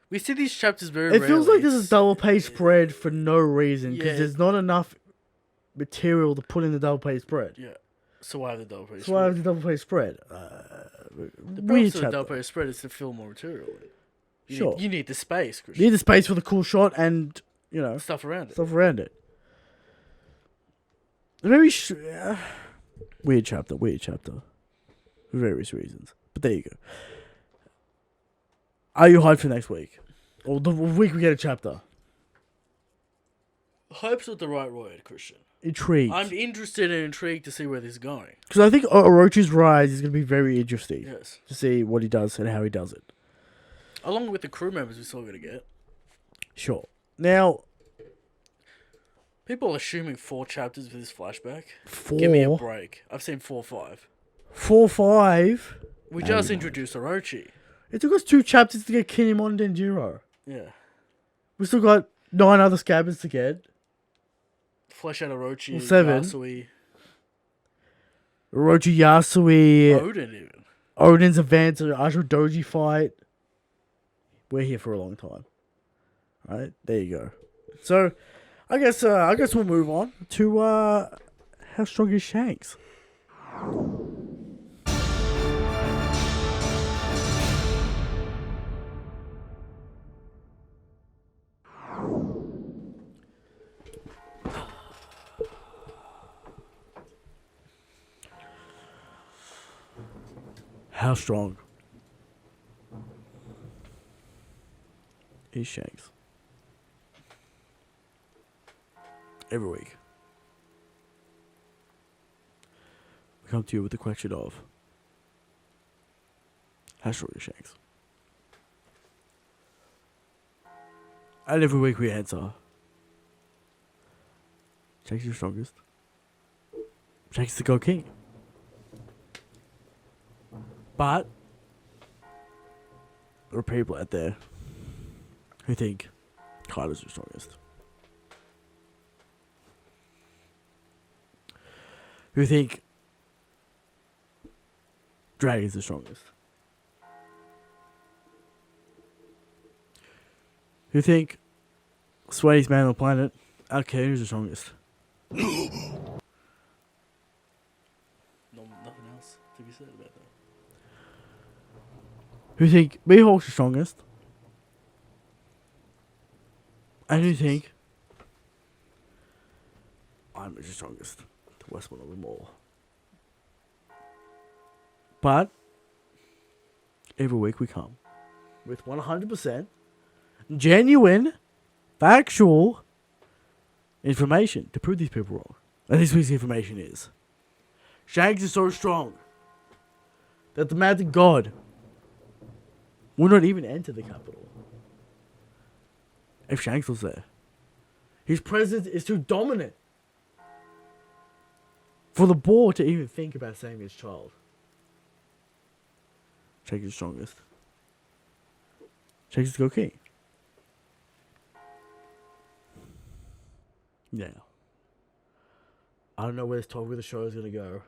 We see these chapters very It feels rarely. like this is double page spread for no reason. Because Yeah. there's not enough material to put in the double page spread. Yeah. So why have the double page So I have spread? the double page spread. The Weird purpose of the chapter. double page spread is to fill more material. Sure. You need the space, You Christian. need the space for the cool shot and, you know, Stuff around it. stuff around it. Very weird chapter. For various reasons. But there you go. Are you hyped for next week? Or the week we get a chapter? Hope's not the right word, Christian. Intrigued. I'm interested and intrigued to see where this is going. Because I think Orochi's rise is going to be very interesting. Yes. To see what he does and how he does it. Along with the crew members we're still going to get. Sure. Now, People are assuming 4 chapters for this flashback. 4. Give me a break. I've seen 4 or 5. 4, 5. We just introduced Orochi. It took us 2 chapters to get Kinemon Denjiro. Yeah. We still got 9 other scabbers to get. Flesh out Orochi, Well, 7. Yasui, Orochi Yasui, Odin even. Odin's advance, Ashura Doji fight. We're here for a long time. Right? There you go. So, I guess we'll move on to how strong is Shanks? How strong is Shanks? Every week, we come to you with the question of how strong is Shanks? And every week we answer Shanks is the strongest. Shanks is the Go King. But there are people out there who think Kaido's the strongest. Who think Dragon's the strongest. Who think Sweaty's man on the planet, Alkanu's the strongest. No, nothing else to be said about that. Who think Mihawk's the strongest. And who think I'm the strongest. The worst one of them all. But every week we come with 100% genuine, factual information to prove these people wrong. And this week's information is Shanks is so strong that the Mountain God would not even enter the capital if Shanks was there. His presence is too dominant for the board to even think about saving his child. Shanks is strongest. Shanks is go king. Yeah. I don't know where this talk of the show is gonna go.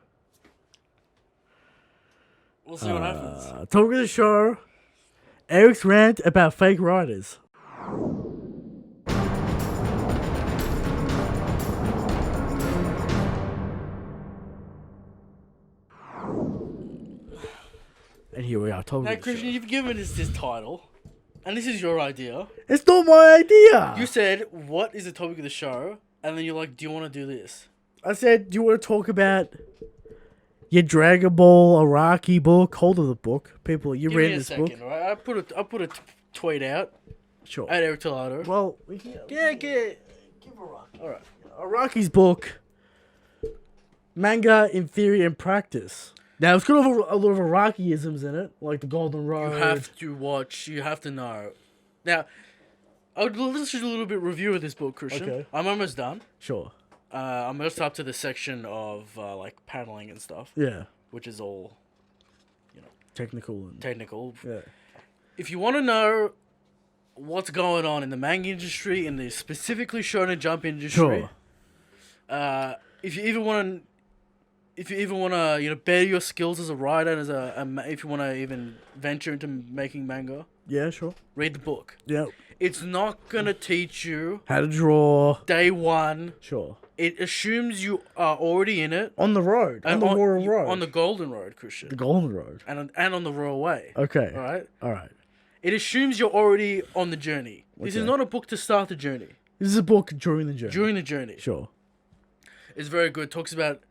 We'll see what happens. Talk of the show. Eric's rant about fake writers. And here we are, talking Now, of the Christian, show. you've given us this title, and this is your idea. It's not my idea. You said, "What is the topic of the show?" And then you're like, "Do you want to do this?" I said, do you want to talk about your Dragon Ball Iraqi book? Hold on the book. People, you Give read me a this second, book? all right? I put a tweet out Sure. at Eric Telato. Well, Give Iraq. All right. Iraqi's book, Manga in Theory and Practice. Now, it's got a lot of Iraqi-isms in it, like the Golden Road. You have to watch. You have to know. Now, let's just do a little bit review of this book, Christian. Okay. I'm almost done. Sure. I'm just up to the section of like paneling and stuff, Yeah. which is all Technical and... technical. Yeah. If you want to know what's going on in the manga industry, in the specifically Shonen Jump industry, Sure. if you even want to, better your skills as a writer and if you want to even venture into making manga, Yeah, sure. read the book. Yeah. It's not gonna teach you How to draw. day one. Sure. It assumes you are already in it. On the road. On the Royal Road. On the Golden Road, Christian. The Golden Road. And on the Royal Way. Okay. All right. All right. It assumes you're already on the journey. This is Okay. not a book to start the journey. This is a book during the journey. During the journey. Sure. It's very good. Talks about,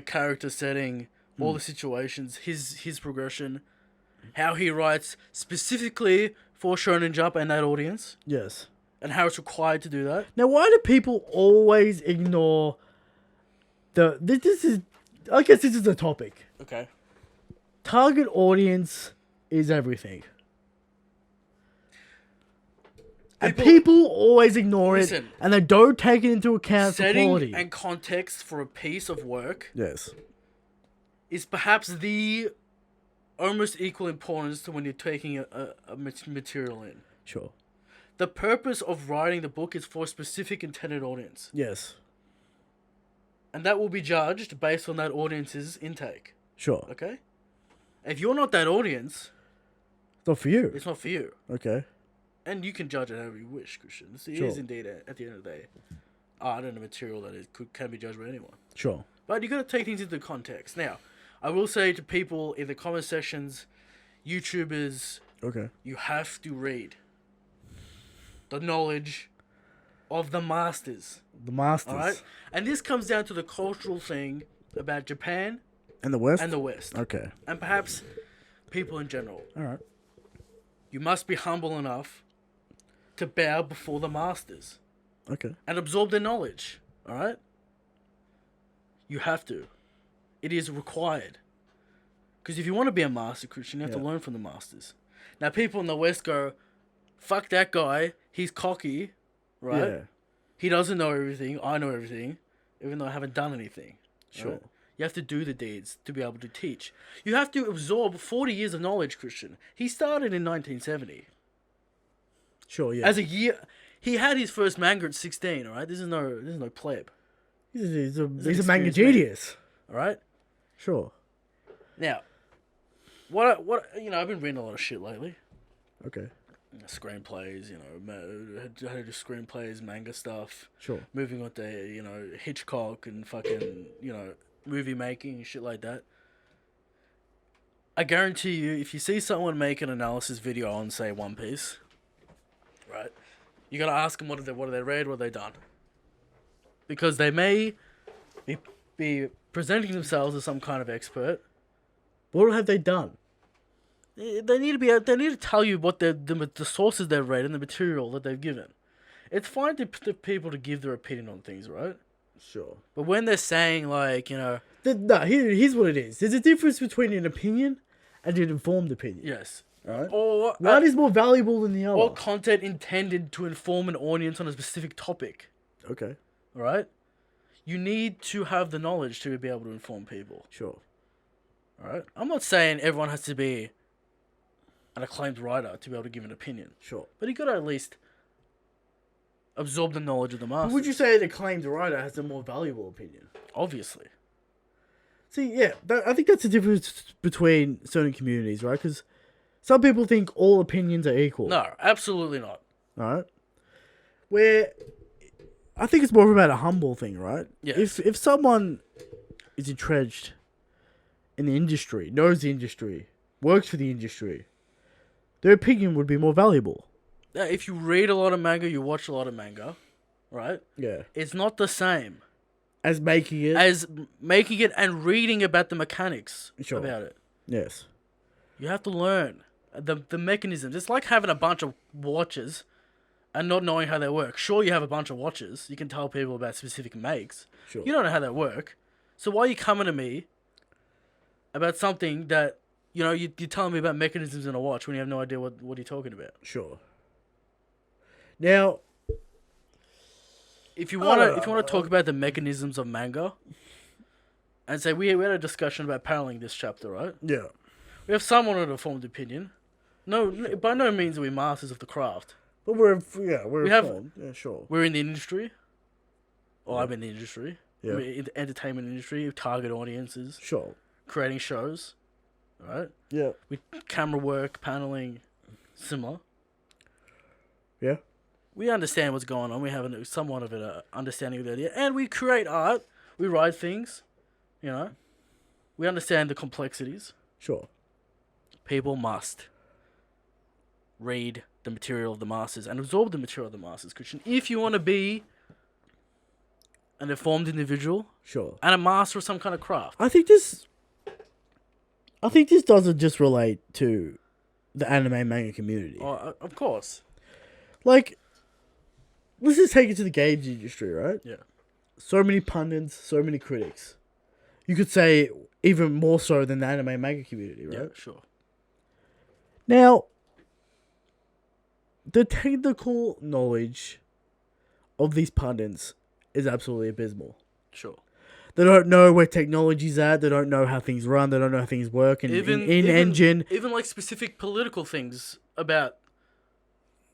character setting, all the situations, his progression, how he writes specifically for Shonen Jump and that audience, Yes. and how it's required to do that. Now, why do people always ignore this is... I guess this is the topic. Okay. Target audience is everything. And people always ignore it, Listen. and they don't take it into account for Setting quality. and context for a piece of work Yes. is perhaps the almost equal importance to when you're taking a material in. Sure. The purpose of writing the book is for a specific intended audience. Yes. And that will be judged based on that audience's intake. Sure. Okay? If you're not that audience, Not for you. it's not for you. Okay. And you can judge it however you wish, Christian. It Sure. is indeed, at the end of the day, art and a material that can be judged by anyone. Sure. But you got to take things into context. Now, I will say to people in the comment sections, YouTubers, Okay. you have to read the knowledge of the masters. The Masters. All right? And this comes down to the cultural thing about Japan And the West? and the West. Okay. And perhaps people in general. All right. You must be humble enough to bow before the masters Okay. and absorb their knowledge. All right? You have to. It is required. Because if you want to be a master Christian, you have to learn from the masters. Now, people in the West go, fuck that guy. He's cocky. Right? Yeah. He doesn't know everything. I know everything. Even though I haven't done anything. Sure. Right? You have to do the deeds to be able to teach. You have to absorb 40 years of knowledge, Christian. He started in 1970. Sure, yeah. As a year, he had his first manga at 16. All right, this is no pleb. He's a manga experienced man. genius. All right. Sure. Now, what I've been reading a lot of shit lately. Okay. Screenplays, how to do screenplays, manga stuff. Sure. Moving on to Hitchcock and fucking movie making and shit like that. I guarantee you, if you see someone make an analysis video on, say, One Piece, right, you gotta ask them what have they read, what have they done, because they may be presenting themselves as some kind of expert. What have they done? They need to tell you what the sources they've read and the material that they've given. It's fine to people to give their opinion on things, right? Sure. But when they're saying Here's what it is. There's a difference between an opinion and an informed opinion. yes, Right? Or One is more valuable than the other. or content intended to inform an audience on a specific topic. Okay, Right? You need to have the knowledge to be able to inform people. sure. Alright? I'm not saying everyone has to be an acclaimed writer to be able to give an opinion. Sure. But you got to at least absorb the knowledge of the masses. But would you say the claimed writer has a more valuable opinion? Obviously. See, yeah, I think that's the difference between certain communities, right? Because some people think all opinions are equal. No, absolutely not. Right? Where I think it's more about a humble thing, right? Yes. If someone is entrenched in the industry, knows the industry, works for the industry, their opinion would be more valuable. Yeah, if you read a lot of manga, you watch a lot of manga, right? Yeah. It's not the same As making it. as making it and reading about the mechanics Sure. about it. Yes. You have to learn the mechanisms. It's like having a bunch of watches and not knowing how they work. Sure, you have a bunch of watches. You can tell people about specific makes. Sure. You don't know how they work. So why are you coming to me about something that, you're telling me about mechanisms in a watch when you have no idea what you're talking about? Sure. Now, If you want to talk about the mechanisms of manga, and say we had a discussion about paneling this chapter, right? yeah. We have someone with a formed opinion. No, by no means are we masters of the craft. But we're We have- informed. Yeah, sure. We're in the industry. Or I'm in the industry. Yeah. We're in the entertainment industry, target audiences, Sure. creating shows, right? Yeah. With camera work, paneling, similar. Yeah. We understand what's going on. We have somewhat of an understanding of the idea. And we create art. We write things, We understand the complexities. Sure. People must read the material of the masses and absorb the material of the masses, Christian. If you want to be an informed individual Sure. and a master of some kind of craft. I think this doesn't just relate to the anime manga community. Of course. Like, let's just take it to the games industry, right? Yeah. So many pundits, so many critics. You could say even more so than the anime manga community, right? Yeah, sure. Now, the technical knowledge of these pundits is absolutely abysmal. Sure. They don't know where technology's at. They don't know how things run. They don't know how things work. And in engine, even like specific political things about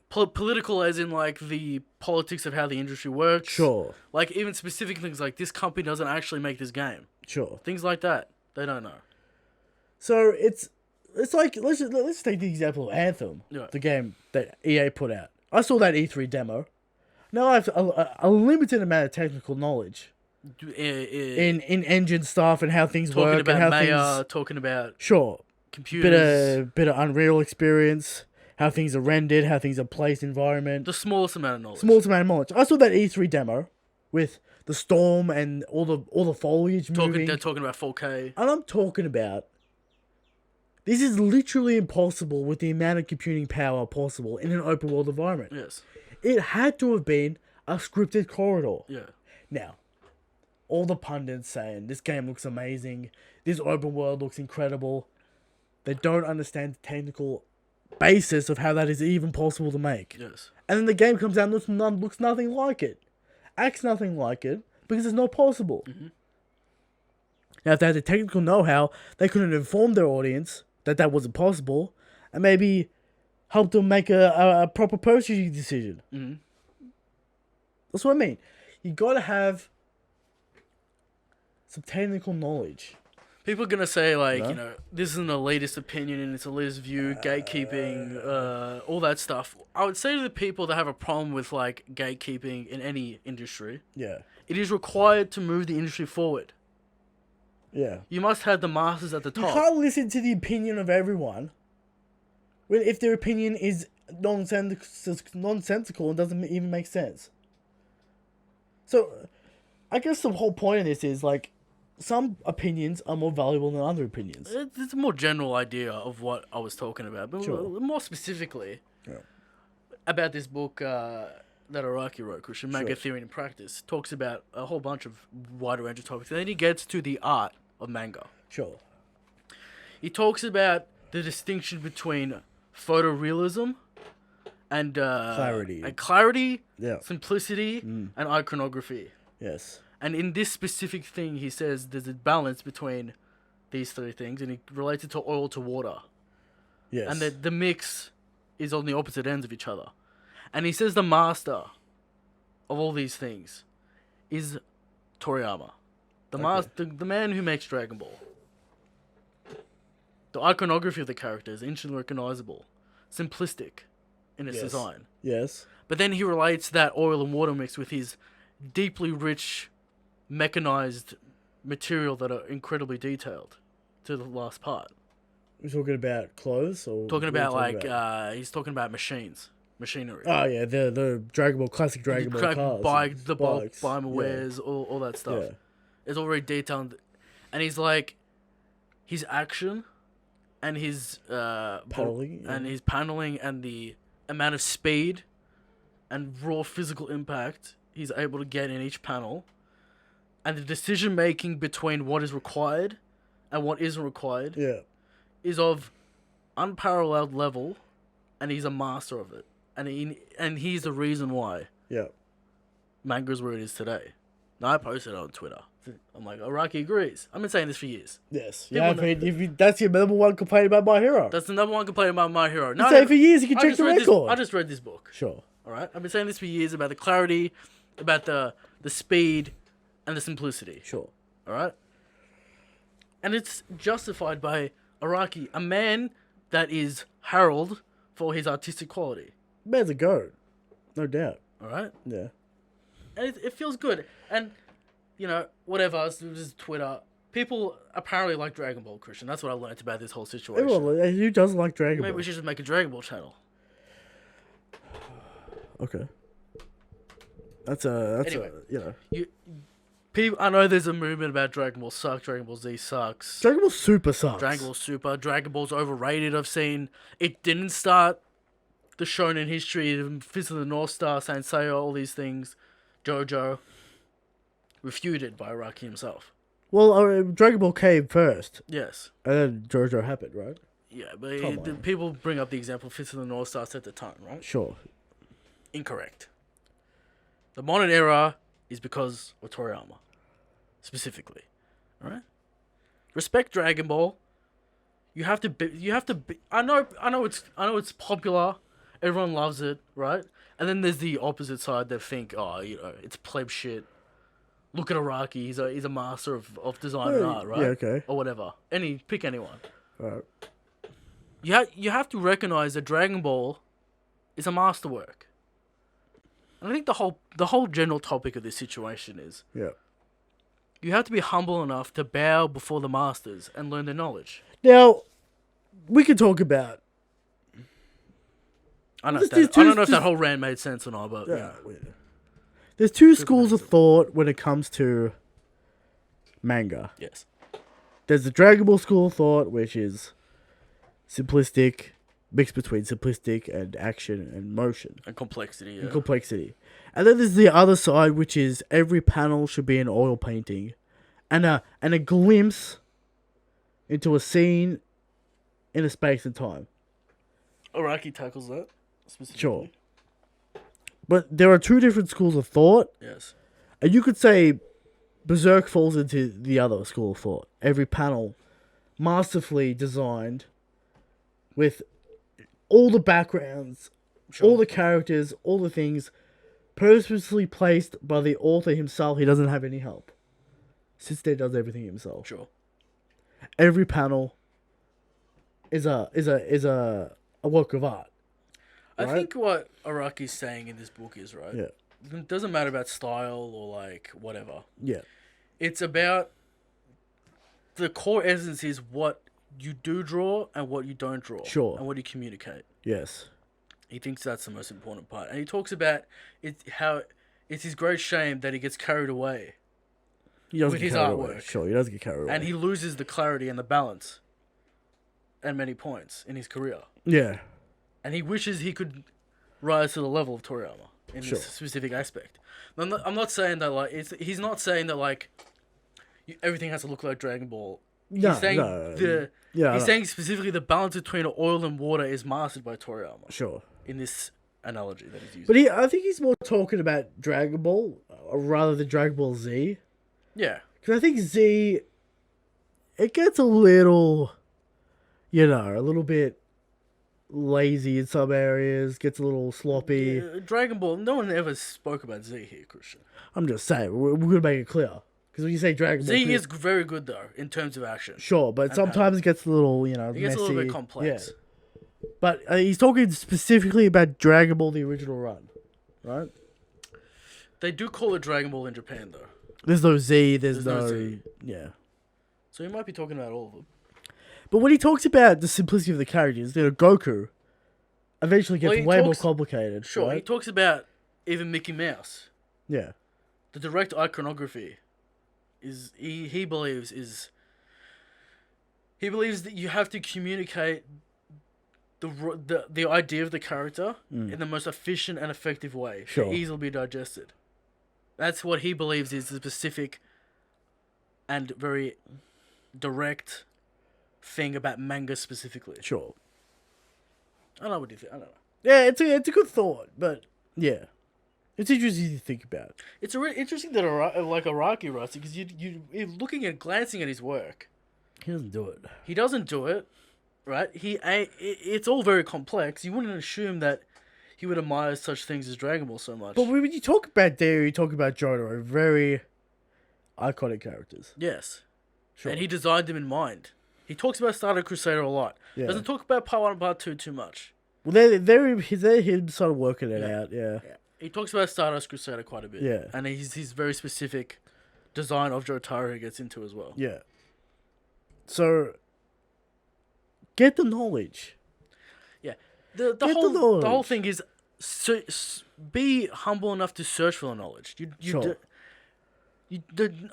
political, as in like the politics of how the industry works. sure, Like even specific things like this company doesn't actually make this game. sure. Things like that. They don't know. So it's like let's take the example of Anthem, Yeah. the game that EA put out. I saw that E3 demo. Now I have a limited amount of technical knowledge in engine stuff and how things talking work about and how Maya, things. talking about Sure, computers, bit of Unreal experience, how things are rendered, how things are placed, environment. the smallest amount of knowledge. Smallest amount of knowledge. I saw that E3 demo with the storm and all the foliage moving. They're talking about 4K. And I'm talking about, this is literally impossible with the amount of computing power possible in an open world environment. Yes. It had to have been a scripted corridor. Yeah. Now, all the pundits saying this game looks amazing, this open world looks incredible, they don't understand the technical basis of how that is even possible to make. Yes. And then the game comes out and looks nothing like it. Acts nothing like it because it's not possible. Mm-hmm. Now, if they had the technical know-how, they could have informed their audience that wasn't possible and maybe help them make a proper purchasing decision. Mm-hmm. That's what I mean. You got to have some technical knowledge. People are going to say, like, Yeah. this is an elitist opinion and it's a elitist view, gatekeeping, all that stuff. I would say to the people that have a problem with, like, gatekeeping in any industry, Yeah. it is required to move the industry forward. Yeah. You must have the masters at the You top. can't listen to the opinion of everyone if their opinion is nonsensical and doesn't even make sense. So, I guess the whole point of this is, like, some opinions are more valuable than other opinions. It's a more general idea of what I was talking about, but Sure. more specifically Yeah. about this book that OROCHI wrote, Christian, Manga Sure. Theory and Practice, talks about a whole bunch of wide range of topics, and then he gets to the art of manga. Sure. He talks about the distinction between photorealism and Clarity. Yeah. simplicity, and iconography. Yes. And in this specific thing, he says there's a balance between these three things, and he relates it to oil to water. Yes. And the mix is on the opposite ends of each other. And he says the master of all these things is Toriyama. The man who makes Dragon Ball. The iconography of the character is instantly recognizable. Simplistic in its design. Yes. But then he relates that oil and water mix with his deeply rich, mechanized material that are incredibly detailed to the last part. We're talking about clothes, or Talking about he's talking about machinery. Oh yeah, the Dragon Ball classic Dragon Ball cars, bike, the bulk, bikes. wares, all that stuff. Yeah. It's all very detailed, and he's like, his action, and his Paneling, and his paneling, and the amount of speed, and raw physical impact he's able to get in each panel, and the decision making between what is required, and what isn't required. Yeah. Is of unparalleled level, and he's a master of it, and he's the reason why manga's where it is today. Now, I posted it on Twitter. I'm like, Araki agrees. I've been saying this for years. Yes. Yeah. That's your number one complaint about My Hero. That's the number one complaint about My Hero. No, say for years. You can check the record. I just read this book. Sure. All right. I've been saying this for years about the clarity, about the speed, and the simplicity. Sure. All right. And it's justified by Araki, a man that is heralded for his artistic quality. Man's a goat, no doubt. All right, Yeah. and it feels good. And you know, whatever. This is Twitter. People apparently like Dragon Ball, Christian. That's what I learned about this whole situation. Everyone, who doesn't like Dragon Ball? Maybe we should just make a Dragon Ball channel. Okay. That's anyway, People, I know there's a movement about Dragon Ball sucks, Dragon Ball Z sucks. Dragon Ball Super sucks. Dragon Ball Super, Dragon Ball's overrated. I've seen it didn't start the shonen history, Fist of the North Star, Saint Seiya, all these things. JoJo, refuted by Araki himself. Well, Dragon Ball came first. Yes. And then JoJo happened, right? Yeah, but people bring up the example Fist of the North Star set the tone, right? Sure. Incorrect. The modern era is because of Toriyama, specifically. All right. Respect Dragon Ball. You have to be. I know it's popular. Everyone loves it, right? And then there's the opposite side that think, it's pleb shit. Look at Araki. He's a master of design and art, right? Yeah, okay. Or whatever. Pick anyone. Alright. You have to recognize that Dragon Ball is a masterwork. And I think the whole general topic of this situation is you have to be humble enough to bow before the masters and learn their knowledge. Now, we can talk about. I don't know if that whole rant made sense or not, but there's two schools of thought when it comes to manga. Yes. There's the Dragon Ball school of thought, which is simplistic, mixed between simplistic and action and motion. And complexity, And complexity. And then there's the other side, which is every panel should be an oil painting. And a glimpse into a scene in a space and time. Araki tackles that specifically. Sure. But there are two different schools of thought. Yes. And you could say Berserk falls into the other school of thought. Every panel masterfully designed with all the backgrounds, all the characters, all the things purposely placed by the author himself. He doesn't have any help. Sister does everything himself. Sure. Every panel is a work of art. I think what Araki's saying in this book is, right? Yeah. It doesn't matter about style or like whatever. Yeah. It's about the core essence is what you do draw and what you don't draw. Sure. And what you communicate. Yes. He thinks that's the most important part. And he talks about how it's his great shame that he gets carried away with his artwork. Sure, he does get carried away. And he loses the clarity and the balance at many points in his career. Yeah. And he wishes he could rise to the level of Toriyama in this specific aspect. I'm not saying that, like, he's not saying that, like, everything has to look like Dragon Ball No, He's saying no. Yeah, he's no. saying specifically the balance between oil and water is mastered by Toriyama Sure. in this analogy that he's using. But I think he's more talking about Dragon Ball rather than Dragon Ball Z. Yeah. Because I think Z, it gets a little, a little bit lazy in some areas, gets a little sloppy. Dragon Ball, no one ever spoke about Z here, Christian. I'm just saying, we're going to make it clear. Because when you say Dragon Ball... Z is very good, though, in terms of action. Sure, but sometimes it gets a little, It messy. gets a little bit complex. Yeah. But he's talking specifically about Dragon Ball, the original run, right? They do call it Dragon Ball in Japan, though. There's no Z, there's no no... Z. Yeah. So he might be talking about all of them. But when he talks about the simplicity of the characters, Goku eventually gets he way more talks- complicated. Sure, right? he talks about even Mickey Mouse. Yeah. The direct iconography he believes that you have to communicate the idea of the character in the most efficient and effective way Sure. to easily be digested. That's what he believes is the specific and very direct thing about manga specifically. Sure. I don't know what you think. I don't know. Yeah, it's a good thought, but yeah. It's interesting to think about. It's really interesting that Araki writes it because you're looking at glancing at his work. He doesn't do it. He doesn't do it, right? It's all very complex. You wouldn't assume that he would admire such things as Dragon Ball so much. But when you talk about Dare, you talk about Jotaro, very iconic characters. Yes. Sure. And he designed them in mind. He talks about Stardust Crusader a lot. Yeah. Doesn't talk about Part 1 and Part 2 too much. Well, they're him sort of working it out, yeah. He talks about Stardust Crusader quite a bit. Yeah. And his very specific design of Jotaro he gets into as well. Yeah. So, get the knowledge. Yeah. The Get whole the knowledge. the whole thing is be humble enough to search for the knowledge. Sure.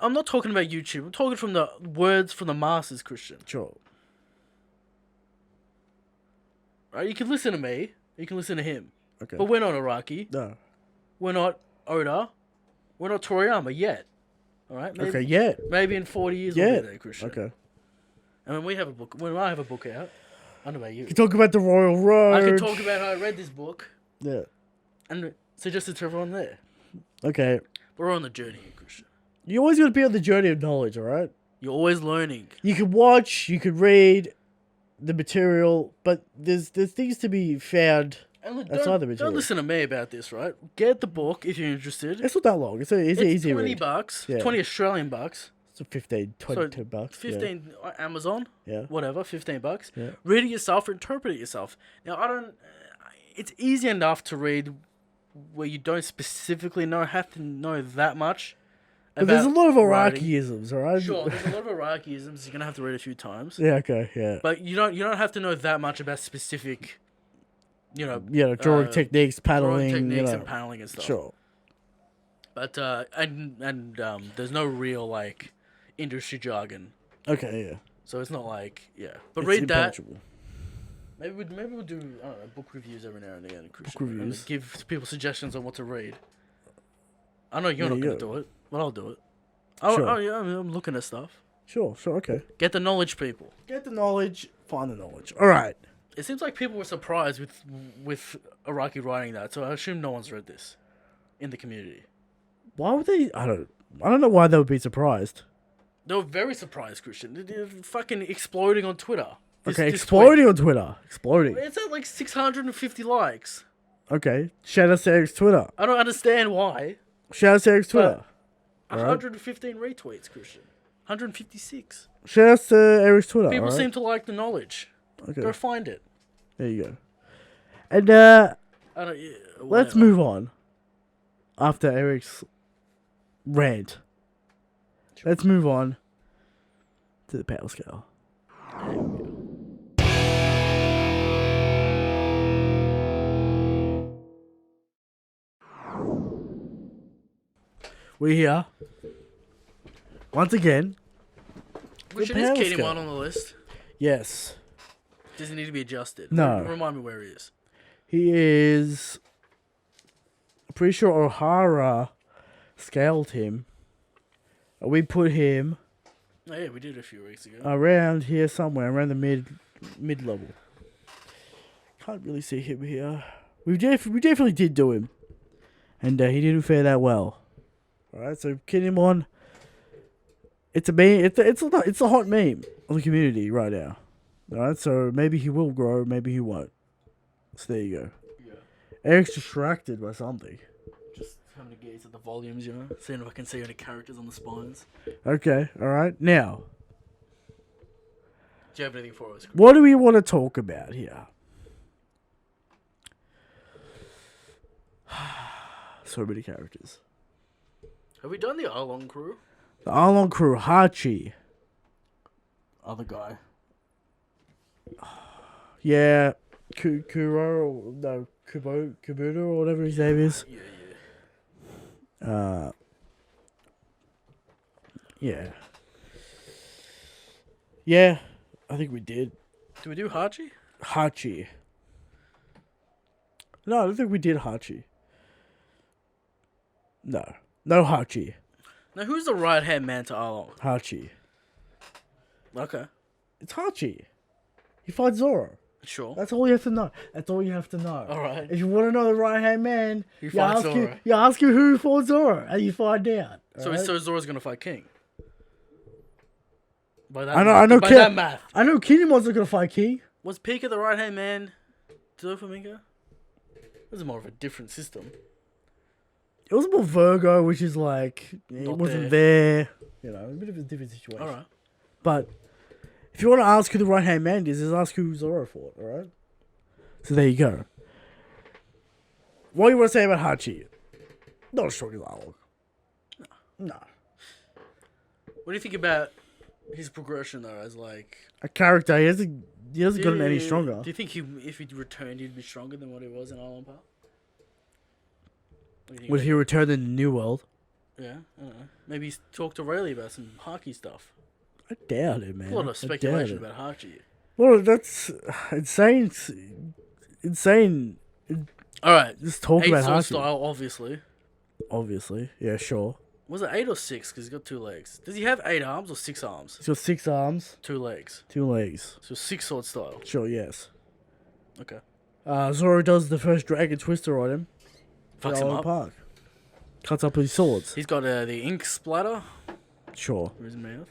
I'm not talking about YouTube. I'm talking from the words from the masters, Christian. Sure. Right? You can listen to me. You can listen to him. Okay. But we're not Araki. No. We're not Oda. We're not Toriyama yet. All right. Maybe, Okay, yeah. Maybe in 40 years Yeah. we'll be there, Christian. Okay. And when I have a book out, I don't know about you. You can talk about the Royal Road. I can talk about how I read this book Yeah. and suggest it to everyone there. Okay. We're on the journey here, Christian. You always got to be on the journey of knowledge, alright? You're always learning. You can watch, you can read the material, but there's things to be found And look, outside the don't material. listen to me about this, right? Get the book if you're interested. It's not that long. It's It's easy $20 read. bucks, Yeah. 20 Australian bucks. It's 15, 22 bucks. 15 Amazon, Yeah. whatever, 15 bucks. Yeah. Read it yourself or interpret it yourself. Now, it's easy enough to read where you don't specifically have to know that much. But there's a about lot of writing. Araki-isms, alright? Sure, there's a lot of Araki-isms you're going to have to read a few times. Yeah, okay, yeah. But you don't have to know that much about specific, Drawing techniques, paddling, drawing techniques and paneling and stuff. Sure. But there's no real industry jargon, Okay, yeah. so it's not But It's read that. impenetrable. Maybe we'll do I don't know, book reviews every now and again, Christian. Book reviews. And give people suggestions on what to read. I know you're not Yeah, going yeah. to do it, but I'll do it. Sure. Yeah, I'm looking at stuff. Sure, okay. Get the knowledge, people. Get the knowledge, find the knowledge. Alright. It seems like people were surprised with Araki writing that, so I assume no one's read this in the community. Why would they... I don't know why they would be surprised. They were very surprised, Christian. They're fucking exploding on Twitter. This Exploding on Twitter. Exploding. tweet. It's at 650 likes. Okay. Shout out to Eric's Twitter. I don't understand why. Shout out to Eric's Twitter. 115 retweets, Christian. 156. Shout out to Eric's Twitter. People alright? seem to like the knowledge. Okay. Go find it. There you go. And I don't. Yeah, let's whatever. move on. After Eric's rant, let's move on to the power scale. We're here once again. Christian, The is power Keating scale. one on the list? Yes, Does he need to be adjusted? No. Remind me where he is. he is. I'm pretty sure O'Hara scaled him. We put him Oh, yeah, we did a few weeks ago. Around here somewhere, around the mid level. Can't really see him here. We definitely did do him, and he didn't fare that well. All right, so Kinemon. It's a meme. It's a hot meme of the community right now. All right, so maybe he will grow, maybe he won't. So there you go. Yeah. Eric's distracted by something. Just having to gaze at the volumes, you know? Seeing if I can see any characters on the spines. Okay, all right. Now, Do you have anything for us? what do we want to talk about here? So many characters. Have we done the Arlong crew? The Arlong crew, Hachi. Other guy. Yeah, Kuro, no, Kubuto or whatever his name is. Yeah. Yeah. Yeah, I think we did. Do we do Hachi? Hachi. No, I don't think we did Hachi. No. No Hachi. Now, who's the right-hand man to Arlong? Hachi. Okay. It's Hachi. He fights Zoro. Sure. That's all you have to know. That's all you have to know. Alright. If you want to know the right-hand man, Who you fights ask Zoro? you ask him who fought Zoro, and you find out. So, alright? so Zoro's gonna fight King? By that I know. By that math. I know Kinemon's not gonna fight King. Was Pika the right-hand man to Doflamingo? This is more of a different system. It was more Virgo, which is like it Not wasn't there. You know, a bit of a different situation. Alright. But if you want to ask who the right hand man is, just ask who Zoro fought. All right. So there you go. What do you want to say about Hachi? Not as strong as Arlong. No. What do you think about his progression though? As like, A character. He hasn't gotten any stronger. Do you think if he returned, he'd be stronger than what he was in Arlong Park? What do you think Would he return in the New World? Yeah, I don't know. Maybe he's talked to Rayleigh about some Haki stuff. I doubt it, man. A lot I of speculation doubt it. about Hachi. Well, that's insane. Insane. Alright. Just talk 8 about sword Hachi. style, obviously. Obviously. Yeah, sure. Was it 8 or 6? Because he's got 2 legs. Does he have 8 arms or 6 arms? He's got 6 arms, 2 legs. 2 legs. So 6 sword style. Sure, yes. Okay. Zoro does the first Dragon Twister on him. Fucks him up. Park. Cuts up his swords. He's got the ink splatter Sure. in his mouth.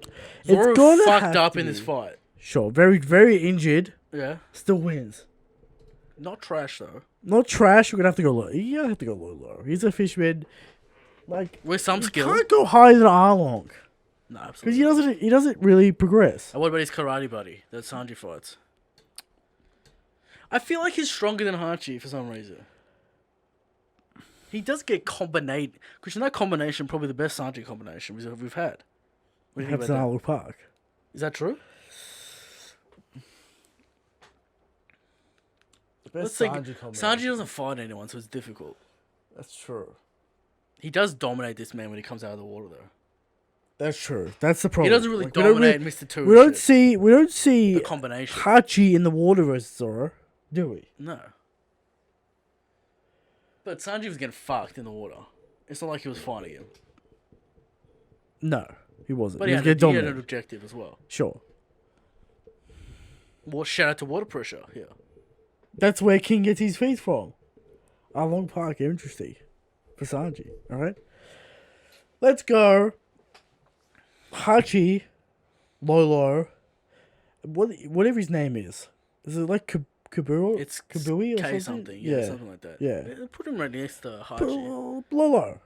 It's Zoro gonna fucked have up to in this be. fight. Sure. Very, very injured. Yeah. Still wins. Not trash though. Not trash. We're gonna have to go low. You gotta have to go low. He's a fishman. Like, With some skill. can't go higher than Arlong. No, Because absolutely. he doesn't really progress. And what about his karate buddy that Sanji fights? I feel like he's stronger than Hachi for some reason. He does get combinate. Christian, that combination probably the best Sanji combination we've had. What do you think Perhaps about in that? Arlong Park. Is that true? Let's think. Sanji doesn't fight anyone, so it's difficult. That's true. He does dominate this man when he comes out of the water, though. That's true. That's the problem. He doesn't really Like, we don't dominate really- Mr. Two. We don't see the combination. Hachi in the water versus Zoro, do we? No. But Sanji was getting fucked in the water. It's not like he was fighting him. No, he wasn't. But he he was had, getting he had an dominated. objective as well. Sure. Well, shout out to water pressure here. That's where King gets his feet from. Arlong Park, interesting. For Sanji, alright? Let's go. Hachi, Lolo, whatever his name is. Is it like Kaburo? It's Kabui or K something? Yeah, something like that. Yeah. Put him right next to Hachi. Lolo.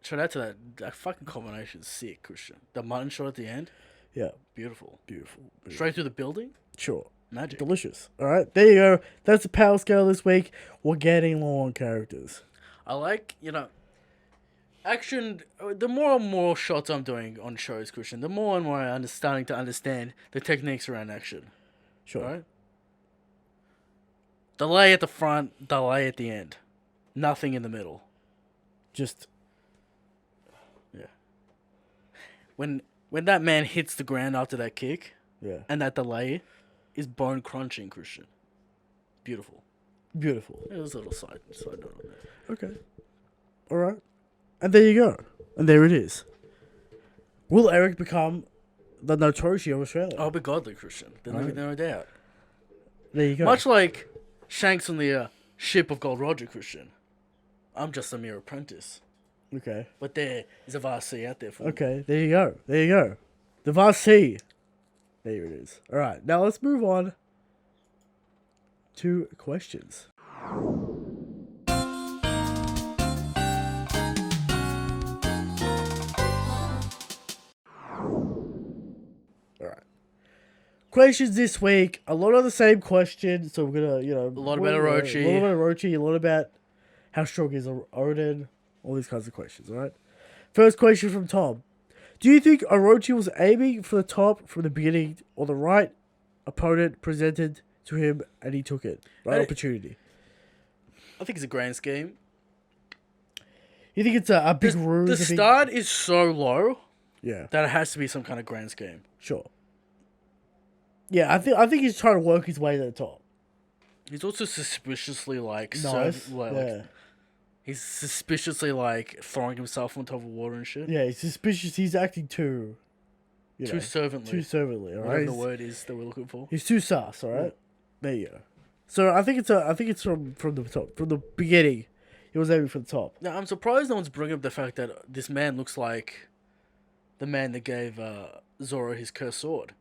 Shout out to that fucking combination's sick, Christian. The mutton shot at the end, Yeah, beautiful. beautiful. Straight through the building, Sure. magic. Delicious. Alright, there you go. That's the power scale this week. We're getting low on characters. I like, action. The more and more shots I'm doing on shows, Christian, the more and more I'm starting to understand the techniques around action. Sure. Right? Delay at the front, delay at the end. Nothing in the middle. Just Yeah. When that man hits the ground after that kick, yeah. and that delay is bone crunching, Christian. Beautiful. Beautiful. It was a little side note on that. Okay. Alright. And there you go. And there it is. Will Eric become the Notorious of Australia? I'll be godly Christian. There's no doubt. There you go. Much like Shanks on the ship of Gold Roger Christian. I'm just a mere apprentice. Okay. But there is a vast sea out there for me. Okay, there you go. There you go. The vast sea. There it is. All right, now let's move on to questions. All right. Questions this week. A lot of the same questions. So we're gonna, A lot about Orochi. A lot about Orochi. A lot about how strong is Odin. All these kinds of questions. All right. First question from Tom. Do you think Orochi was aiming for the top from the beginning, or the right opponent presented to him and he took it? Right opportunity. I think it's a grand scheme. You think it's a big ruse? The start is so low Yeah. that it has to be some kind of grand scheme. Sure. Yeah, I think he's trying to work his way to the top. He's also suspiciously Nice. Yeah. He's suspiciously throwing himself on top of water and shit. Yeah, he's suspicious. He's acting too... Too servantly. Too servantly, alright? Whatever the word is that we're looking for. He's too sus, alright? Yeah. There you go. So I think it's from the top. From the beginning. He was aiming for the top. Now, I'm surprised no one's bringing up the fact that this man looks like the man that gave Zoro his cursed sword.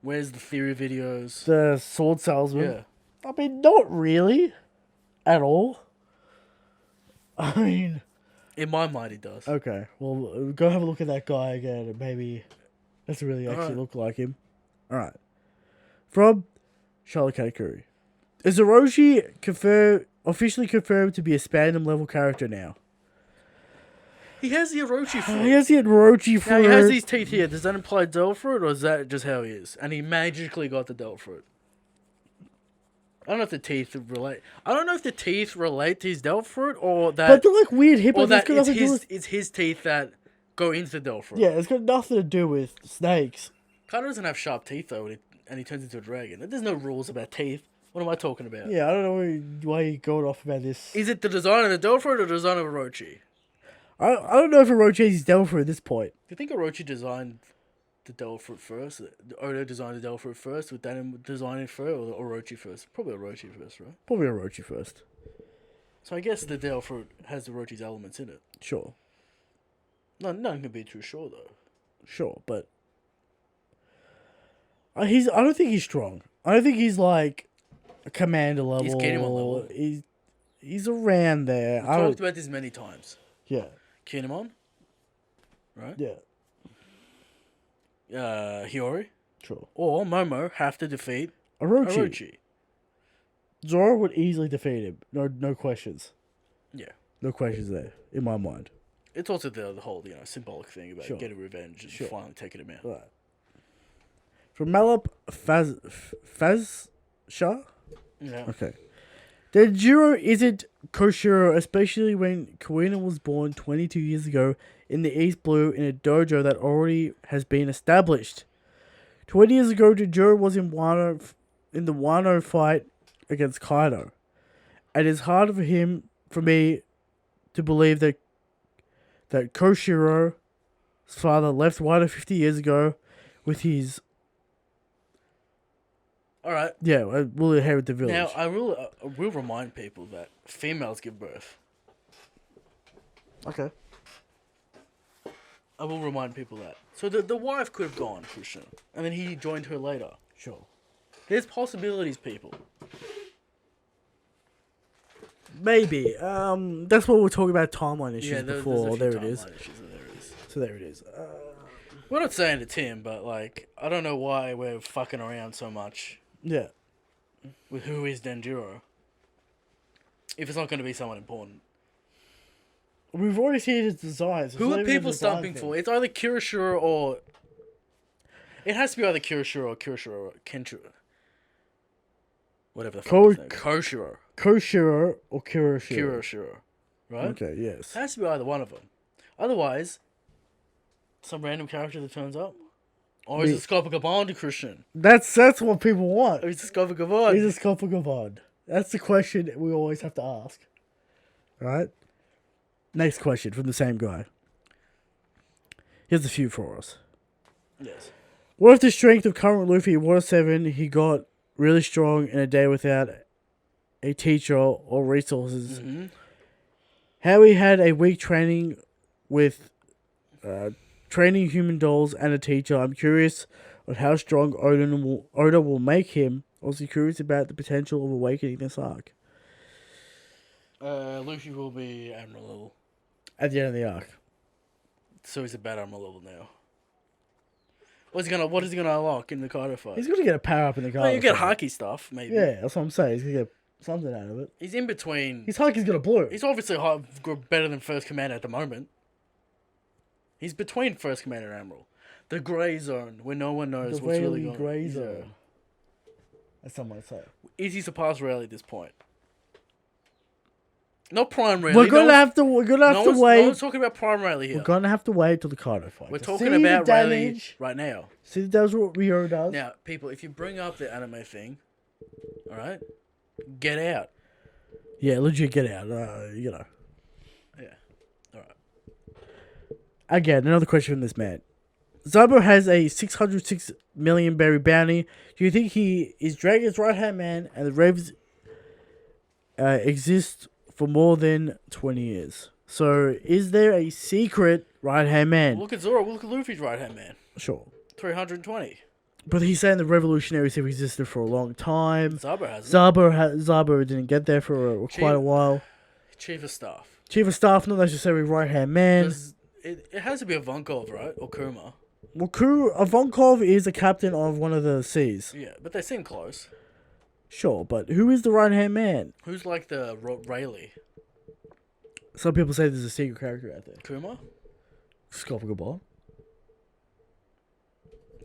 Where's the theory videos? The sword salesman? Yeah. I mean, not really. At all. I mean... In my mind, he does. Okay, well, go have a look at that guy again, and maybe that's really actually look like him. Alright. From Charlotte Katakuri. Is Orochi officially confirmed to be a Spandam level character now? He has the Orochi fruit. He has the Orochi fruit. Now, he has these teeth here. Does that imply Devil Fruit, or is that just how he is? And he magically got the Devil Fruit. I don't know if the teeth relate. I don't know if the teeth relate to his Devil Fruit, or that... But they're like weird hippos. Or that it's his teeth that go into the Devil Fruit. Yeah, it's got nothing to do with snakes. Kaido doesn't have sharp teeth, though, and he turns into a dragon. There's no rules about teeth. What am I talking about? Yeah, I don't know why you're going off about this. Is it the design of the Devil Fruit or the design of Orochi? I don't know if Orochi is Devil Fruit at this point. Do you think Orochi designed the Devil Fruit first? Oda designed the Devil Fruit first, with that design it first, or Orochi first? Probably Orochi first, right? Probably Orochi first. So I guess the Devil Fruit has Orochi's elements in it. Sure. No, none can be too sure, though. Sure, but... I don't think he's strong. I don't think he's like a commander level. He's Kinemon level. He's around there. We've talked about this many times. Yeah. Kinemon, right? Yeah. Hiyori, Sure. or Momo have to defeat Orochi. Orochi. Zoro would easily defeat him. No questions. Yeah. No questions there, in my mind. It's also the whole, symbolic thing about Sure. getting revenge and finally taking him out. Right. From Malop Fazsha? Yeah. Okay. Denjiro isn't Koshiro, especially when Kuina was born 22 years ago in the East Blue in a dojo that already has been established. 20 years ago, Denjiro was in the Wano fight against Kaido. It is hard for me to believe that Koshiro's father left Wano 50 years ago with his... Alright. Yeah, will inherit the village. Now, I will remind people that females give birth. Okay. I will remind people that. So the wife could have gone, Christian, and then he joined her later. Sure. There's possibilities, people. Maybe. That's what we were talking about timeline issues before. There's there it is. Issues, and there it is. So there it is. We're not saying it's him, but I don't know why we're fucking around so much Yeah. with who is Denjiro. If it's not going to be someone important. We've already seen his designs. Who are people stumping for? It's either Kirishiro or... It has to be either Kirishiro or Kenshiro. Whatever the fuck his name is. Koshiro. Koshiro or Kirishiro. Kirishiro. Right? Okay, yes. It has to be either one of them. Otherwise, some random character that turns up. Or is it Scopacabond, Christian? That's what people want. Or is it Scopacabond? Is it Scopacabond? That's the question we always have to ask. Right? Next question from the same guy. Here's a few for us. Yes. What if the strength of current Luffy Water 7 he got really strong in a day without a teacher or resources? Mm-hmm. How he had a week training with training human dolls and a teacher. I'm curious on how strong Oda will make him. Also curious about the potential of awakening this arc. Luffy will be Admiral level. At the end of the arc. So he's a bad Admiral level now. What is he gonna unlock in the Kaido fight? He's going to get a power up in the Oh, Kaido you get fight. haki stuff, maybe. Yeah, that's what I'm saying. He's going to get something out of it. He's in between. His Haki's going to blow. He's obviously better than First Commander at the moment. He's between First Commander and Admiral. The grey zone, where no one knows The what's really Rayleigh going on. grey zone. As someone would say. Is he surpassed Rayleigh at this point? Not Prime Rayleigh. We're gonna have to wait. No one's talking about Prime Rayleigh here. We're gonna have to wait till the Kaido fight. We're to talking see about the Rayleigh damage, right now. See the damage what Rio does. Now, people, if you bring up the anime thing, alright? Get out. Yeah, legit get out. Yeah. Alright. Again, another question from this man. Zabo has a 606 million berry bounty. Do you think he is Dragon's right hand man and the Revs exist for more than 20 years? So, is there a secret right hand man? Look at Zoro, look at Luffy's right hand man. Sure. 320. But he's saying the revolutionaries have existed for a long time. Zabo hasn't. Zabo didn't get there for quite a while. Chief of Staff. Chief of Staff, not necessarily right hand man. It has to be Ivankov, right? Or Kuma. Well, Ivankov is the captain of one of the seas. Yeah, but they seem close. Sure, but who is the right hand man? Who's like the Rayleigh? Some people say there's a secret character out there. Kuma? Scopical Ball.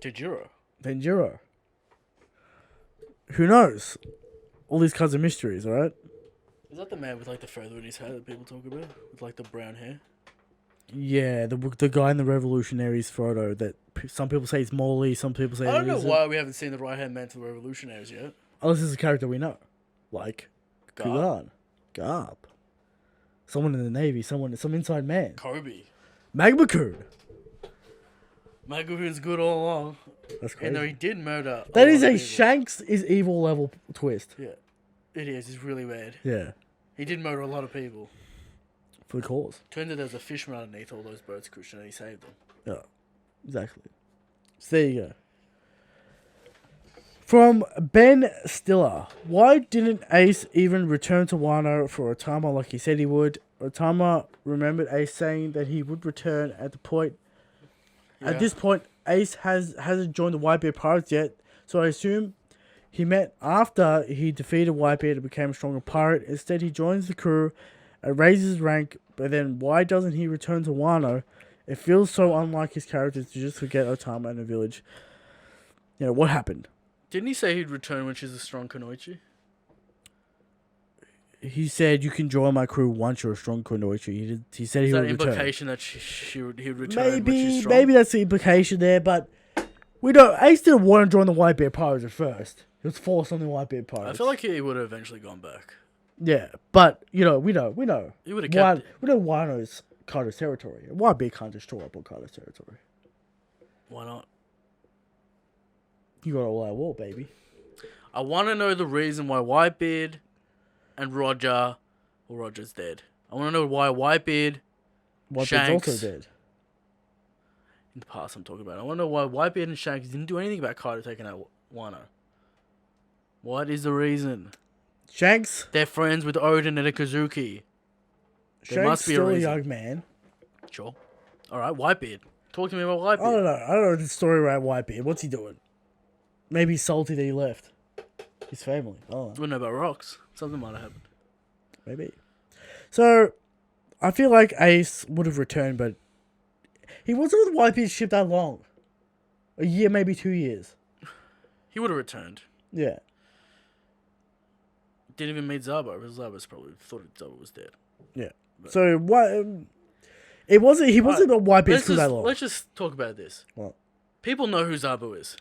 Tajiro. Denjiro. Who knows? All these kinds of mysteries, alright? Is that the man with like the feather in his hair that people talk about? With like the brown hair? Yeah, the guy in the Revolutionaries photo that some people say is Morley, some people say I don't it know isn't. why we haven't seen the right hand man to the Revolutionaries yet. Unless it's a character we know. Like, Garp. Garp. Someone in the Navy, some inside man. Kobe. Magma-kun. Magahoon's good all along. That's And though crazy. he did murder. That lot is of a people. Shanks is evil level twist. Yeah. It is. It's really bad. Yeah. He did murder a lot of people. For the cause. Turned out there was a fisherman underneath all those boats, Christian, and he saved them. Yeah. Exactly. So there you go. From Ben Stiller. Why didn't Ace even return to Wano for Otama like he said he would? Otama remembered Ace saying that he would return at the point. Yeah. At this point, Ace hasn't joined the Whitebeard Pirates yet, so I assume he met after he defeated Whitebeard and became a stronger pirate. Instead, he joins the crew and raises rank, but then why doesn't he return to Wano? It feels so unlike his character to just forget Otama in the village. You know, what happened? Didn't he say he'd return when she's a strong Kunoichi? He said, you can join my crew once you're a strong Kunoichi. He said Is he that would an return. implication that he would return when she's Maybe, strong? maybe that's the implication there, but we don't. Ace didn't want to join the Whitebeard Pirates at first. He was forced on the Whitebeard Pirates. I feel like he would have eventually gone back. Yeah, but we know. He would have Why, kept. we know Wano's Kaido's territory. Whitebeard can't just destroy up on Kaido's territory. Why not? You got all out war, baby. I want to know the reason why Whitebeard and Roger, well, Roger's dead. I want to know why Whitebeard, Whitebeard's Shanks, also dead. in the past I'm talking about. I want to know why Whitebeard and Shanks didn't do anything about Kaido taking out Wano. What is the reason? Shanks. They're friends with Odin and Ikazuki. There Shanks must be a still a reason. young man. Sure. Alright, Whitebeard. Talk to me about I Whitebeard. don't know. I don't know the story around Whitebeard. What's he doing? Maybe he's salty that he left his family. Oh, We know about rocks. Something might have happened. maybe. So, I feel like Ace would have returned, but he wasn't with Whitebeard's ship that long. A year, maybe 2 years. He would have returned. Yeah. Didn't even meet Zabo, because Zabo's probably thought Zabo was dead. Yeah. So what? It wasn't. He wasn't on Whitebeard's crew that long. Let's just talk about this. What? People know who Zabo is.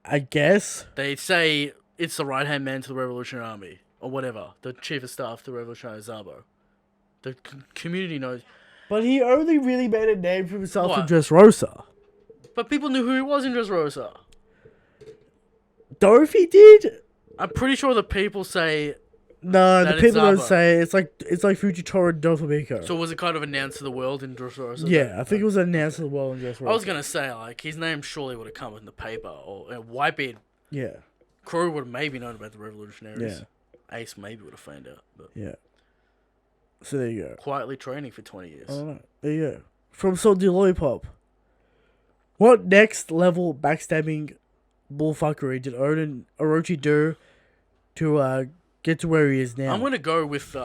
I guess. They say it's the right-hand man to the Revolutionary Army, or whatever, the chief of staff to the Revolutionary Zabo. The community knows. But he only really made a name for himself in What? Dressrosa. But people knew who he was in Dressrosa. Dorothy did? I'm pretty sure the people say. No, That the it's people don't Zaba. say it's like Fujitora and Doflamingo. So was it kind of announced to the world in Dressrosa? Yeah, I think it was announced to the world in Dressrosa. I was gonna say like his name surely would have come in the paper, or Whitebeard Yeah, crew would have maybe known about the revolutionaries. yeah, Ace maybe would have found out, but yeah. So there you go. quietly training for 20 years. I don't know. There you go. From Salty Lollipop. What next level backstabbing bullfuckery did Orochi do to get to where he is now? I'm gonna go with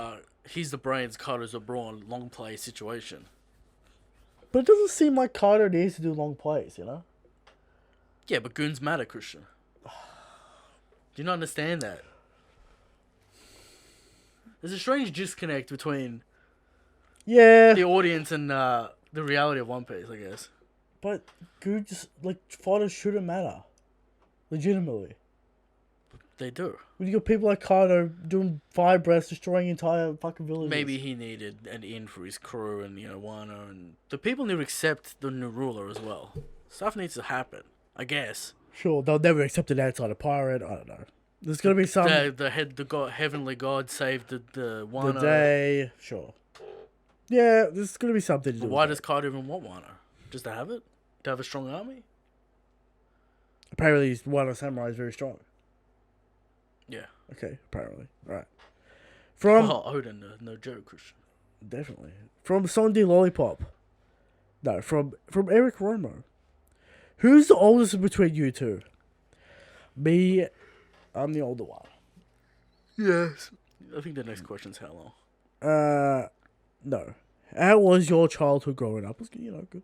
he's the brains, Carter's a brawn, long play situation. But it doesn't seem like Carter needs to do long plays, you know? Yeah, but goons matter, Christian. Do you not understand that? There's a strange disconnect between Yeah, the audience and the reality of One Piece, I guess. but Goons, like, fighters shouldn't matter. Legitimately. They do. When you got people like Carter doing fire breaths, destroying entire fucking villages. Maybe he needed an in for his crew and, Wano, and the people need to accept the new ruler as well. Stuff needs to happen, I guess. Sure, they'll never accept an outside a pirate. I don't know. There's gonna be some Heavenly God saved the Wano. the day. Sure. Yeah, there's gonna be something to do. But why with does Carter even want Wano? Just to have it? To have a strong army? that. Apparently, Wano Samurai is very strong. Yeah. Okay, apparently. Alright. From Odin, no joke, Christian. definitely. From Sunday Lollipop. No, from Eric Romo. Who's the oldest between you two? Me, I'm the older one. Yes. I think the next question's how long? No. How was your childhood growing up? It was, good.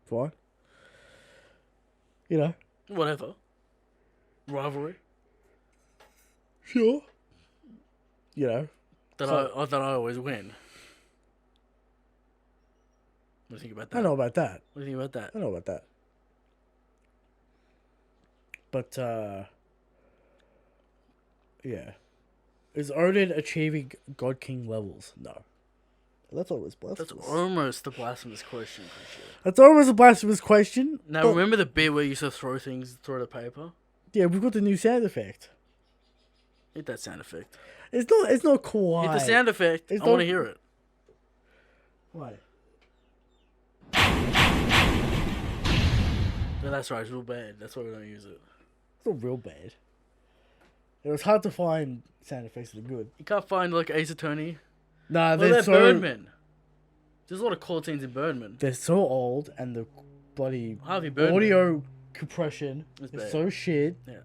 Fine. Whatever. Rivalry. Sure. That I always win. What do you think about that? I know about that. What do you think about that? I know about that. But, yeah. Is Odin achieving God King levels? No. That's always blasphemous. That's almost the blasphemous question, Christian. That's almost a blasphemous question. Now, but- remember the bit where you used to throw the paper? Yeah, we've got the new sound effect. Hit that sound effect. It's not quite. Hit the sound effect. It's I want not- to hear it. Why? No, that's right. It's real bad. That's why we don't use it. It's not real bad. It was hard to find sound effects that are good. You can't find like Ace Attorney. Nah, What they're about so Birdman? There's a lot of cool scenes in Birdman. they're so old, and the bloody Harvey Birdman. audio compression It's is bad. so shit. Yeah.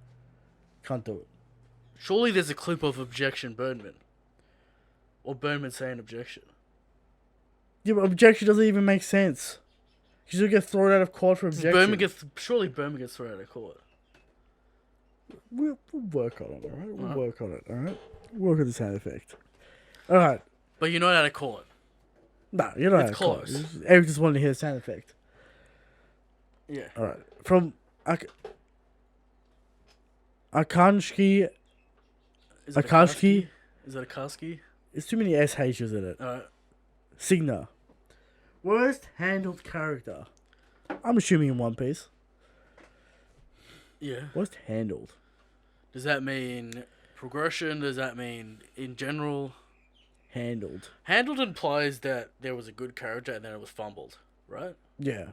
Can't do it. Surely there's a clip of objection Birdman. Or Birdman saying objection. Yeah, but objection doesn't even make sense. You should get thrown out of court for objection. Surely Birdman gets thrown out of court. We'll work on it, alright? We'll work on it, alright? Work on the sound effect. Alright. But you're not out of court. No, you're not It's out of court. close. Eric just wanted to hear the sound effect. Yeah. Alright. From Akanshki. Is it Akashki? Is it Akashki? There's too many SHs in it. Alright. Signa. Worst handled character. I'm assuming in One Piece. Yeah. Worst handled. Does that mean progression? Does that mean in general? Handled. Handled implies that there was a good character and then it was fumbled, right? Yeah.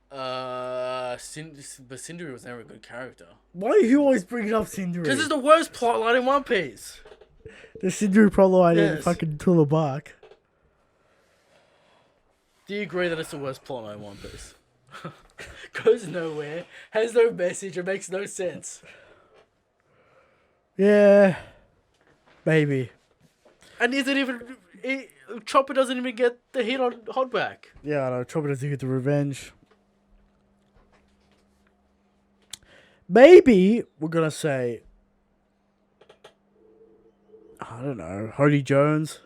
But Sindri was never a good character. Why are you always bringing up Sindri? Because it's the worst plotline in One Piece. The Sindri plotline in Yes. fucking Tula Bark. Do you agree that it's the worst plotline in One Piece? Goes nowhere, has no message, it makes no sense. Yeah. Maybe. And isn't even... Chopper doesn't even get the hit on Hotback. Yeah, I know. Chopper doesn't get the revenge. Maybe we're gonna say, I don't know, Hody Jones,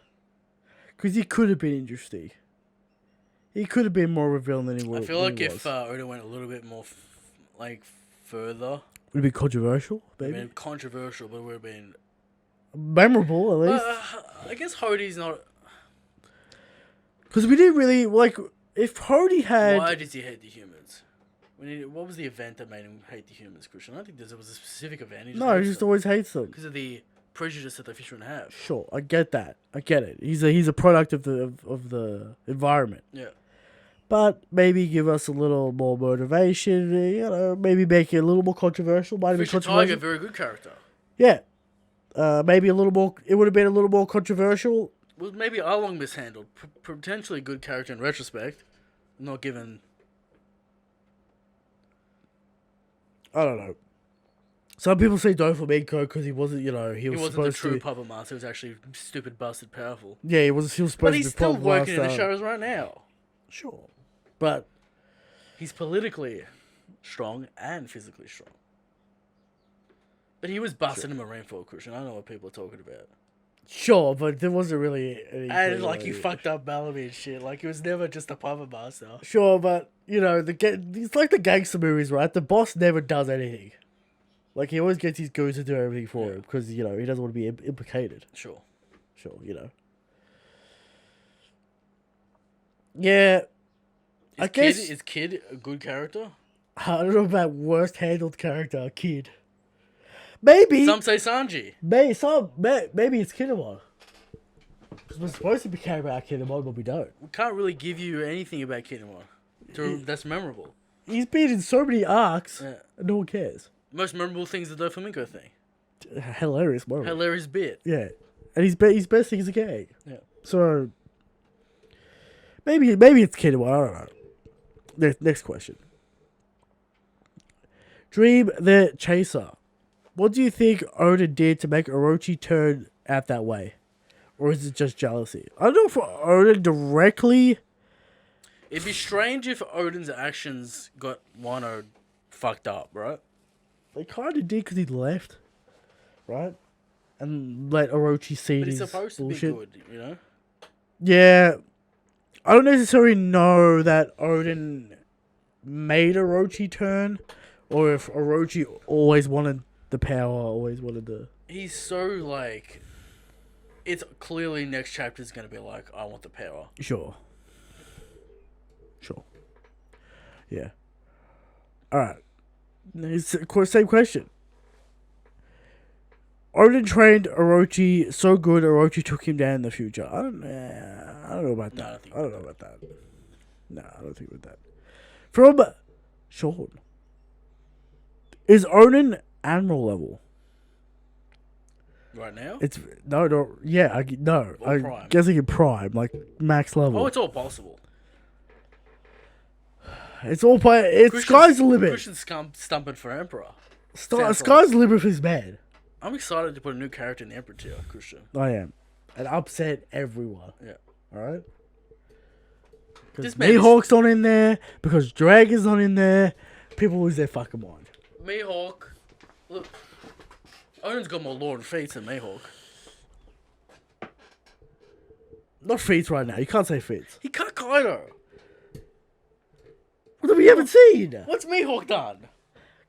because he could have been interesting. He could have been more of a villain than he was. I feel like if Oda went a little bit more, further, would it be controversial? it would Maybe. have been controversial, but it would have been memorable at least. I guess Hodie's not. Because we didn't really like if Hodie had. Why does he hate the humans? What was the event that made him hate the humans, Christian? I don't think there was a specific event. No, he just always hates them because of the prejudice that the fish wouldn't have. Sure, I get that. I get it. He's a product of the environment. Yeah. But maybe give us a little more motivation. You know, maybe make it a little more controversial. Might have been Fish and controversial. Tiger, very good character. Yeah. Maybe a little more. It would have been a little more controversial. Well, maybe Arlong mishandled. Potentially good character in retrospect. Not given. I don't know. Some people say Doflamingo because he wasn't, he was He wasn't the supposed true to. puppet master. He was actually stupid, busted, powerful. Yeah, he was supposed But to he's be still puppet working in the master. shadows right now. Sure. But He's politically strong and physically strong. But he was busting in Marineford, Christian. I know what people are talking about. sure, but there wasn't really any. And like he fucked up Bellamy and shit. Like he was never just a puppet master. Sure, but it's like the gangster movies, right? The boss never does anything. Like he always gets his goons to do everything for him because he doesn't want to be implicated. Sure. Sure, Yeah. I guess Is Kid a good character? I don't know about worst handled character, Kid. Maybe Some say Sanji. maybe it's Kinemon. Because we're supposed to be caring about Kinemon, but we don't. We can't really give you anything about Kinemon that's memorable. He's been in so many arcs, Yeah. and no one cares. Most memorable thing is the Doflamingo thing. Hilarious moment. Hilarious bit. Yeah, and his best thing is a gang. Yeah. So maybe it's Kinemon. I don't know. Next question. Dream the Chaser. What do you think Oda did to make Orochi turn out that way? Or is it just jealousy? I don't know if Oda directly... It'd be strange if Odin's actions got Wano fucked up, right? They kind of did because he left. Right? And let Orochi see But his he's supposed bullshit. to be good, you know? Yeah. I don't necessarily know that Odin made Orochi turn. Or if Orochi always wanted the power, always wanted the... He's so, like... It's clearly next chapter's going to be like, I want the power. Sure. Yeah. Alright. Same question. Odin trained Orochi so good Orochi took him down in the future. I don't know about that. I don't know about that. No, I don't think about that. From Sean. Is Odin Admiral level? Right now? It's no. Yeah, no. Or I'm Prime? guessing in Prime, like max level. Oh, it's all possible. It's all play. It's sky's the limit. Christian's stumping for Emperor. Sky's the limit for his man. I'm excited to put a new character in the Emperor tier, Christian. I am, and upset everyone. Yeah. All right. Because This man is- Mihawk's not in there. Because Dragon's not in there. People lose their fucking mind. Mihawk. Look. Odin's got more lore and feats than Mihawk. Not feats right now. You can't say feats. He cut Kaido. What have we haven't seen? What's Mihawk done?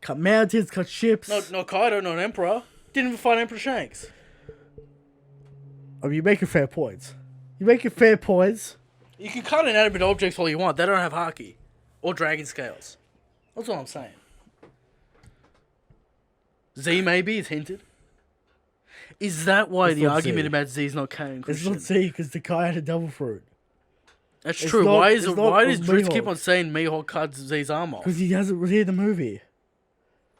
Cut mountains, cut ships. No Kaido, not Emperor. Didn't even fight Emperor Shanks. I mean, you're making fair points. You're making fair points. You can cut inanimate objects all you want. They don't have Haki. Or dragon scales. That's what I'm saying. Z maybe is hinted. Is that why It's the not argument Z. about Z is not canon, It's Christian? not C because the guy had a double fruit. That's it's true. not- Why it's not does Dritz Mihawk. keep on saying Mihawk cuts Z's arm off? Because he hasn't seen the movie.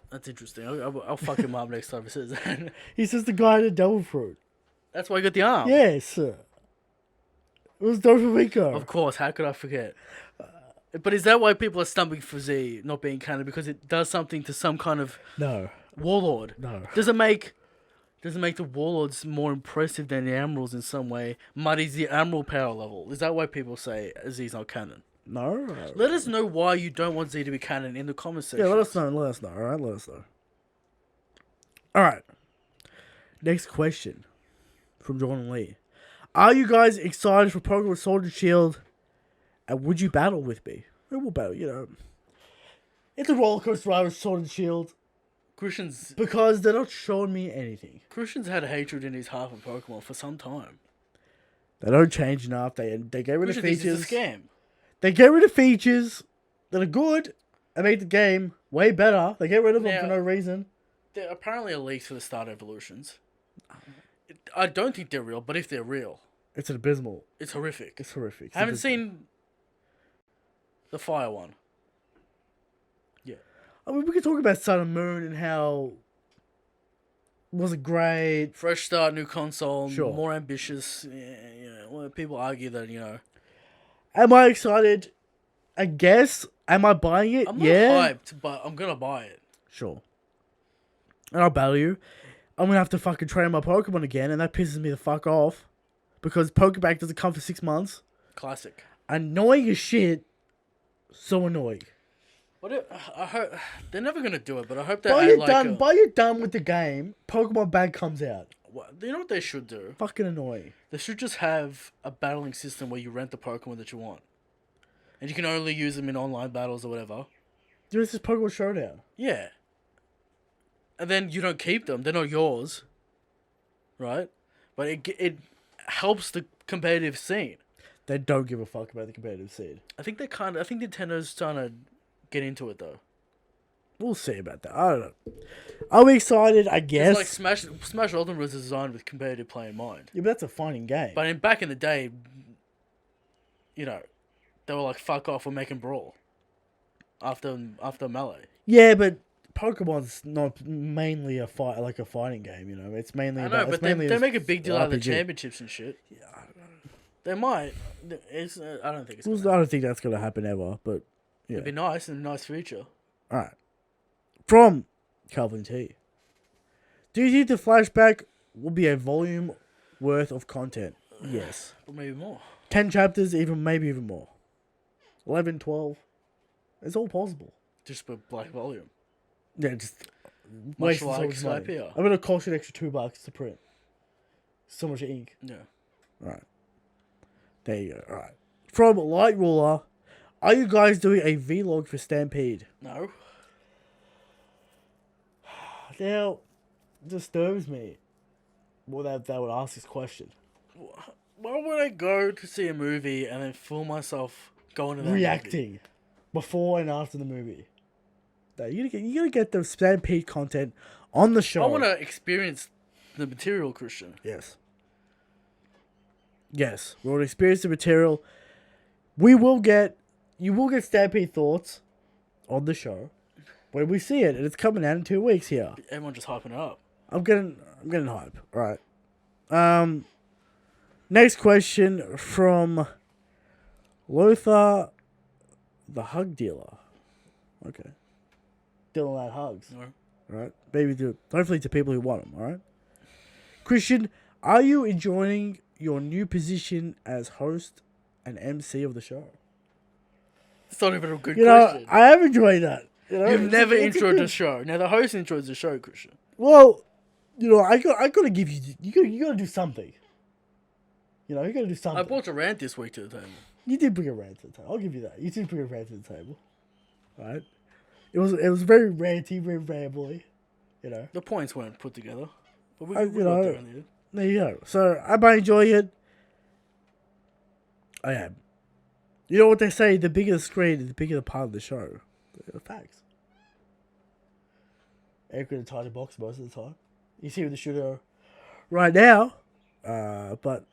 That's interesting. I'll fuck him up next time he says that. He says the guy had a double fruit. That's why he got the arm. Yes. It was Doflamingo. Of course. How could I forget? But is that why people are stumping for Z not being canon? Because it does something to some kind of No. warlord. No. Does it make the warlords more impressive than the admirals in some way? Muddies the admiral power level. Is that why people say Z's not canon? No. Let us know why you don't want Z to be canon in the comment section. Yeah, let us know. Alright, let us know. Alright. Next question. From Jordan Lee. Are you guys excited for Pokemon Sword and Shield? And would you battle with me? We will battle, It's a roller coaster ride with Sword and Shield. Christian's because they're not showing me anything. Christian's had hatred in his heart for Pokemon for some time. They don't change enough. They get rid of Christian thinks features. it's a scam. They get rid of features that are good and make the game way better. They get rid of them Now- for no reason. There apparently are leaks for the start evolutions. I don't think they're real, but if they're real, It's an abysmal. it's horrific. It's horrific. I haven't seen the fire one. I mean, we could talk about Sun and Moon and how was it great. Fresh start, new console, Sure. more ambitious. Well, people argue that, Am I excited? I guess. Am I buying it? I'm not Yeah. hyped, but I'm gonna buy it. Sure. And I'll battle you. I'm gonna have to fucking train my Pokemon again, and that pisses me the fuck off. Because Pokeback doesn't come for 6 months. Classic. Annoying as shit. So annoying. I hope they're never gonna do it, but I hope they By add you're done with the game, Pokemon Bag comes out. you know what they should do? Fucking annoying. They should just have a battling system where you rent the Pokemon that you want, and you can only use them in online battles or whatever. Dude, it's just Pokemon Showdown. Yeah. And then you don't keep them; they're not yours, right? But it helps the competitive scene. They don't give a fuck about the competitive scene. I think Nintendo's trying to get into it though. We'll see about that. I don't know. Are we excited? I guess. It's like Smash Ultimate was designed with competitive play in mind. Yeah, but that's a fighting game. But back in the day, they were like, "Fuck off, we're making Brawl." After Melee. Yeah, but Pokemon's not mainly a fighting game. It's mainly. I know, but they make a big deal out of the RPG. championships and shit. Yeah, they might. I don't think it's. I don't think that's gonna happen ever. But yeah, It'd be nice and a nice feature. all right. From Calvin T. Do you think the flashback will be a volume worth of content? Yes. Or maybe more. 10 chapters, maybe even more. 11, 12. It's all possible. Just for black volume. Yeah, just Much wasting so like much money. Skypiea. I'm gonna cost you an extra $2 to print. So much ink. Yeah. Right. There you go. Alright. From Light Ruler, are you guys doing a vlog for Stampede? No. Now, it disturbs me. Well, they would ask this question. Why would I go to see a movie and then fool myself going to that Reacting movie? before and after the movie. No, you gotta get the Stampede content on the show. I want to experience the material, Christian. Yes. Yes, we want to experience the material. You will get Stampede thoughts on the show when we see it, and it's coming out in 2 weeks here. Everyone just hyping it up. I'm getting hype. All right. Next question from Lothar, the hug dealer. Okay. Dealing out hugs. No. All right. Hopefully to people who want them. All right. Christian, are you enjoying your new position as host and MC of the show? It's not even a good You question. know, I have enjoyed that. You've never it's a introed good- the show. Now the host intros the show, Christian. Well, I gotta give you. You gotta do something. You gotta do something. I brought a rant this week to the table. You did bring a rant to the table. I'll give you that. You did bring a rant to the table. Right? It was very ranty, very rambly. The points weren't put together, but we I- got you there know, in the end. There you go. So I might enjoy it. I am. You know what they say? The bigger the screen, the bigger the part of the show. The facts. Eric in a tiny box most of the time. You see with the shooter right now. But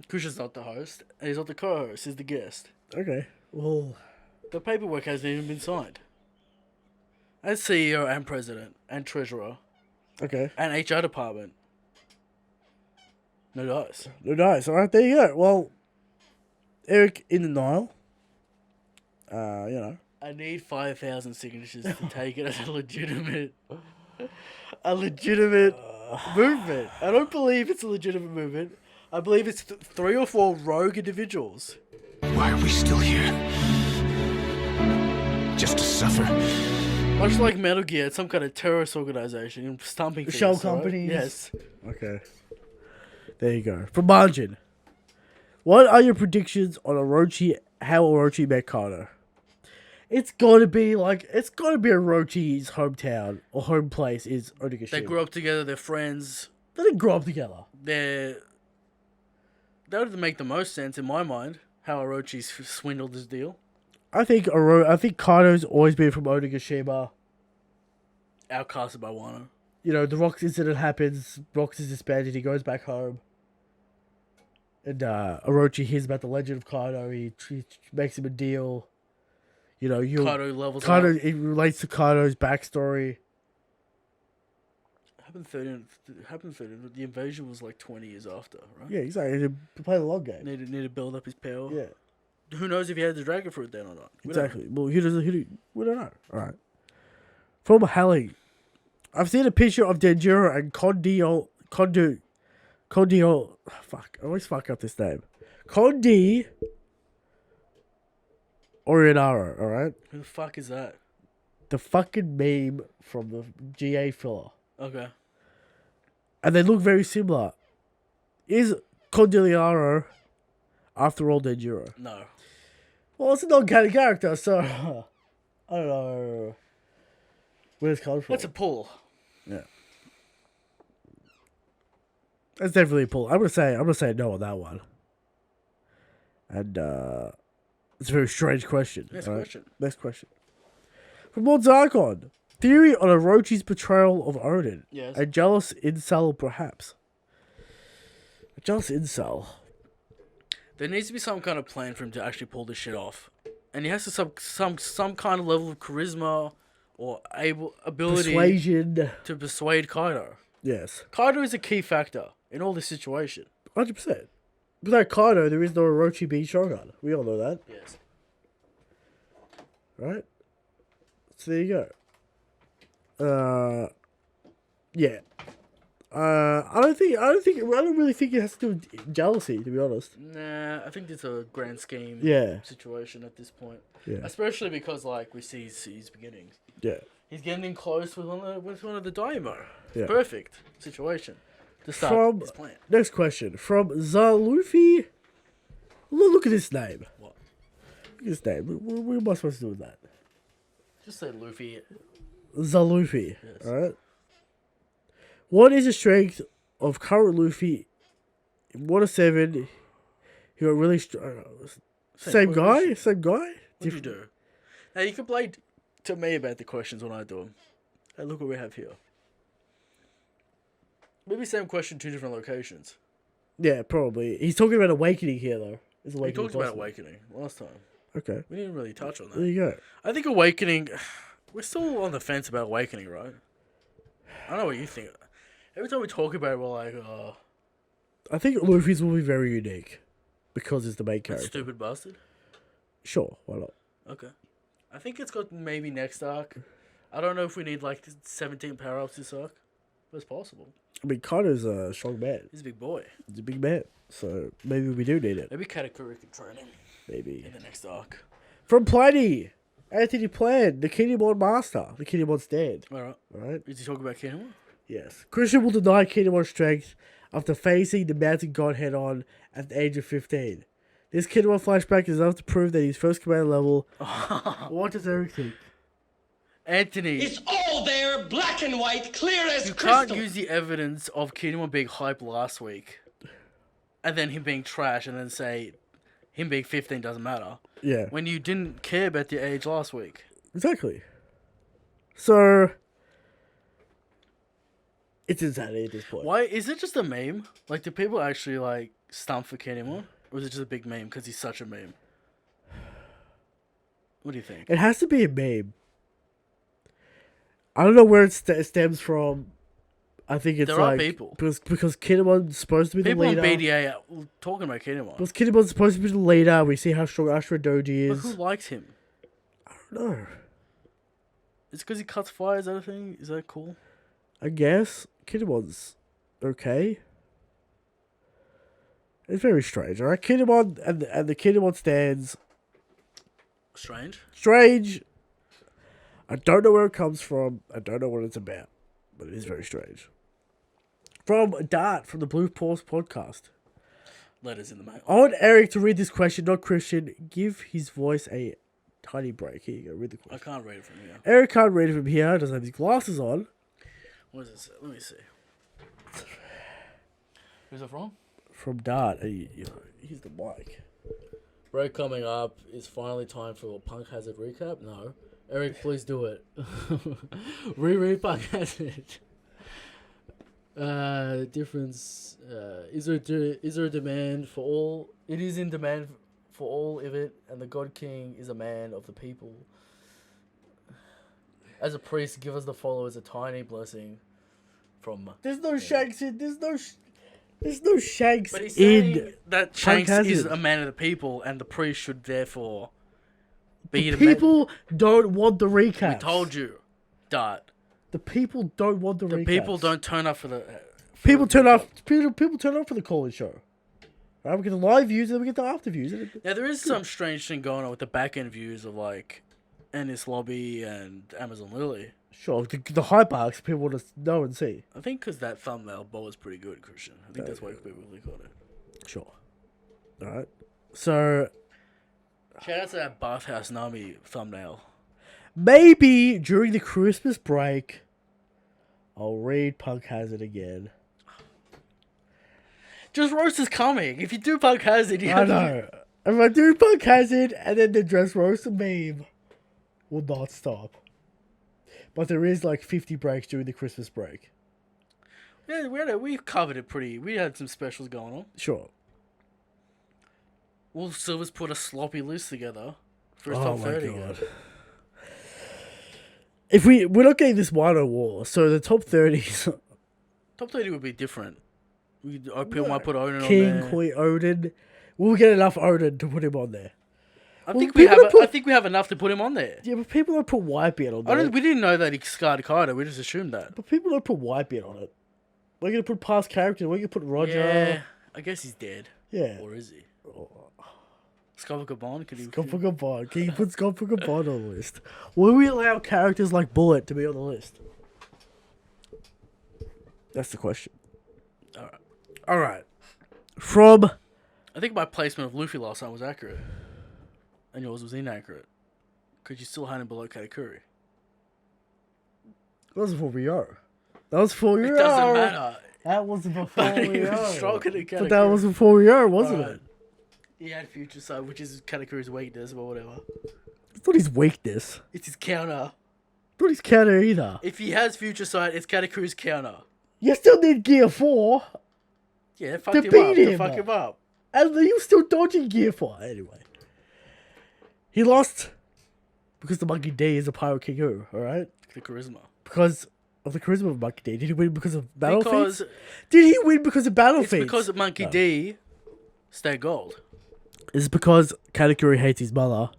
Christian's not the host, and he's not the co-host. He's the guest. okay. Well, The paperwork hasn't even been signed. As CEO and president and treasurer okay. and HR department. No dice. No dice. All right, there you go. Well, Eric in denial. I need 5,000 signatures to take it as a legitimate movement. I don't believe it's a legitimate movement. I believe it's 3 or 4 rogue individuals. Why are we still here? Just to suffer? Much like Metal Gear, it's some kind of terrorist organization stumping things, Shell right? companies. Yes. Okay. There you go. From Margin. What are your predictions on Orochi, how Orochi met Kano? It's gotta be Orochi's hometown or home place is Onigashima. They grew up together. They're friends. They didn't grow up together. That would make the most sense in my mind. How Orochi's swindled this deal. I think Kaido's always been from Onigashima. Outcasted by Wano. You know, the Rocks incident happens, Rocks is disbanded, he goes back home. And Orochi hears about the legend of Kaido, he makes him a deal. You know, Kaido levels Kaido, up. it relates to Kaido's backstory. Happened 13. The invasion was like 20 years after, right? Yeah, exactly. To play the long game. Need to build up his power. Yeah, Who knows if he had the dragon fruit then or not? exactly. Well, we don't know. Alright. From Hallie. I've seen a picture of Denjiro and Kondio. Fuck, I always fuck up this name. Kondi Orionaro, alright? Who the fuck is that? The fucking meme from the GA filler. Okay. And they look very similar. Is Condiliaro, after all, Denjiro? No. Well, it's a non-canon character, so I don't know where it's coming from. That's a pull. Yeah, that's definitely a pull. I'm gonna say no on that one. And it's a very strange question. Next alright? question. Next question. From Lord Zarkon. Theory on Orochi's betrayal of Odin. Yes. A jealous incel, perhaps. A jealous incel. There needs to be some kind of plan for him to actually pull this shit off, and he has to some kind of level of charisma or ability Persuasion. to persuade Kaido. Yes. Kaido is a key factor in all this situation. 100%. Without Kaido, there is no Orochi being Shogun. We all know that. Yes. Right? So there you go. Yeah. I don't really think it has to do with jealousy, to be honest. Nah, I think it's a grand scheme Yeah. situation at this point. Yeah. Especially because, like, we see his beginnings. Yeah. He's getting in close with one of the Daimyo. Yeah. Perfect situation to start From his plan. next question from Zalufi. Look at this name. What? Look at this name. What am I supposed to do with that? Just say Luffy. Zalufi. Yes. Alright. What is the strength of current Luffy in Water 7? He got really strong. Same guy? Same guy? What'd you do? Now, you can play to me about the questions when I do them. Hey, look what we have here. Maybe same question, two different locations. Yeah, probably. He's talking about Awakening here, though. Is We Awakening talked about possible? Awakening last time. Okay. We didn't really touch on There that. you go. I think Awakening... We're still on the fence about Awakening, right? I don't know what you think. Every time we talk about it, we're like, I think Luffy's will be very unique. Because it's the main that character. stupid bastard. Sure, why not? Okay. I think it's got maybe next arc. I don't know if we need like 17 power-ups this arc. But it's possible. I mean, Kaido's a strong man. He's a big boy. He's a big man. So maybe we do need it. Maybe Katakuri can train him Maybe. in the next arc. From Pliny. Anthony Plan, the Kinemon Master. The Kinemon Stand. Alright. Alright? Is he talking about Kinemon? Yes. Christian will deny Kinemon's strength after facing the mountain god head on at the age of 15. This Kinemon flashback is enough to prove that he's first command level. What does Eric think? Anthony, It's all there, black and white, clear as you crystal. can't use the evidence of Kinemon being hype last week and then him being trash and then say him being 15 doesn't matter Yeah. when you didn't care about the age last week. Exactly. So it's insanity at this point. Why is it just a meme? Like, do people actually like stump for Kinemon, or is it just a big meme because he's such a meme? What do you think? It has to be a meme. I don't know where it stems from. I think it's There are like people. because Kinemon's supposed to be People the on leader. B.D.A. are talking about Kinemon. Because Kinemon's supposed to be the leader. We see how strong Ashura Doji But is. who likes him? No, It's because he cuts fire. Is that a thing? Is that cool? I guess Kinemon's okay. It's very strange, alright? Kinemon and the Kinemon stands Strange. strange. I don't know where it comes from. I don't know what it's about, but it is very strange. From Dart from the Blue Pause podcast. Letters in the mail. I want Eric to read this question, not Christian. Give his voice a Tiny break. Here you go. Read the I question. can't read it from here. Eric can't read it from here. Doesn't have his glasses on. What does it say? Let me see. Who's it from? From Dart. Here's the mic. Break coming up. Is finally time for a Punk Hazard recap? No. Eric, please do it. Reread Punk Hazard. Difference. Is there a demand for all? It is in demand for all of it, and the God King is a man of the people. As a priest, give us the followers a tiny blessing from. There's no Shanks in. There's no Shanks But he's in. saying that Shanks Hazard. is a man of the people, and the priest should therefore be The the man. people don't want the recap. We told you, Dart. The people don't want the recaps. People don't turn up for the. People turn up. People turn up for the call-in show. Right, we get the live views and we get the after views. Now there is some strange thing going on with the back end views of like Ennis Lobby and Amazon Lily. Sure, the hype arcs people want to know and see. I think because that thumbnail ball was pretty good, Christian. I think that's why people really got it. Sure. All right. So Shout out to that Bathhouse Nami thumbnail. maybe during the Christmas break, I'll read Punk Hazard again. Just roast is coming. If you do Punk Hazard, you I have know. If I do Punk Hazard and then the dress roast meme will not stop. But there is like 50 breaks during the Christmas break. Yeah, we covered it pretty. We had some specials going on. Sure. Will Silvers put a sloppy list together for his Oh top my 30? God. If we're not getting this Wano War, so the top 30s, Top 30 would be different. People might put Oden on King, there. Queen, Odin. We'll get enough Odin to put him on there. I Well, think we people have. don't I think we have enough to put him on there. Yeah, but people don't put Whitebeard on there. We didn't know that he scarred Kaido. We just assumed that. But people don't put Whitebeard on it. We're going to put past characters. We're going to put Roger. Yeah, I guess he's dead. Yeah. Or is he? Scott Gabon? Could he? Scott for Gabon. Can you put Scott for Gabon on the list? Will we allow characters like Bullet to be on the list? That's the question. Alright. All right. From... I think my placement of Luffy last time was accurate. And yours was inaccurate. Because you still had him below Katakuri. That was before Rio. That was before Rio. It doesn't matter. That was before He Rio. was stronger than Katakuri. But that was before Rio, wasn't Alright. it? He had Future Sight, which is Katakuri's weakness, but whatever. It's not his weakness. It's his counter. Not his counter either. If he has Future Sight, it's Katakuri's counter. You still need Gear 4. Yeah, fuck To him beat up. To him. fuck him up. And he was still dodging Gear 4. Anyway. He lost because the Monkey D is a Pirate King who, alright? The charisma. Because of the charisma of Monkey D. Did he win because of battle Because feats? Did he win because of battle it's feats? because of Monkey D stay gold. It's because Katakuri hates his mother.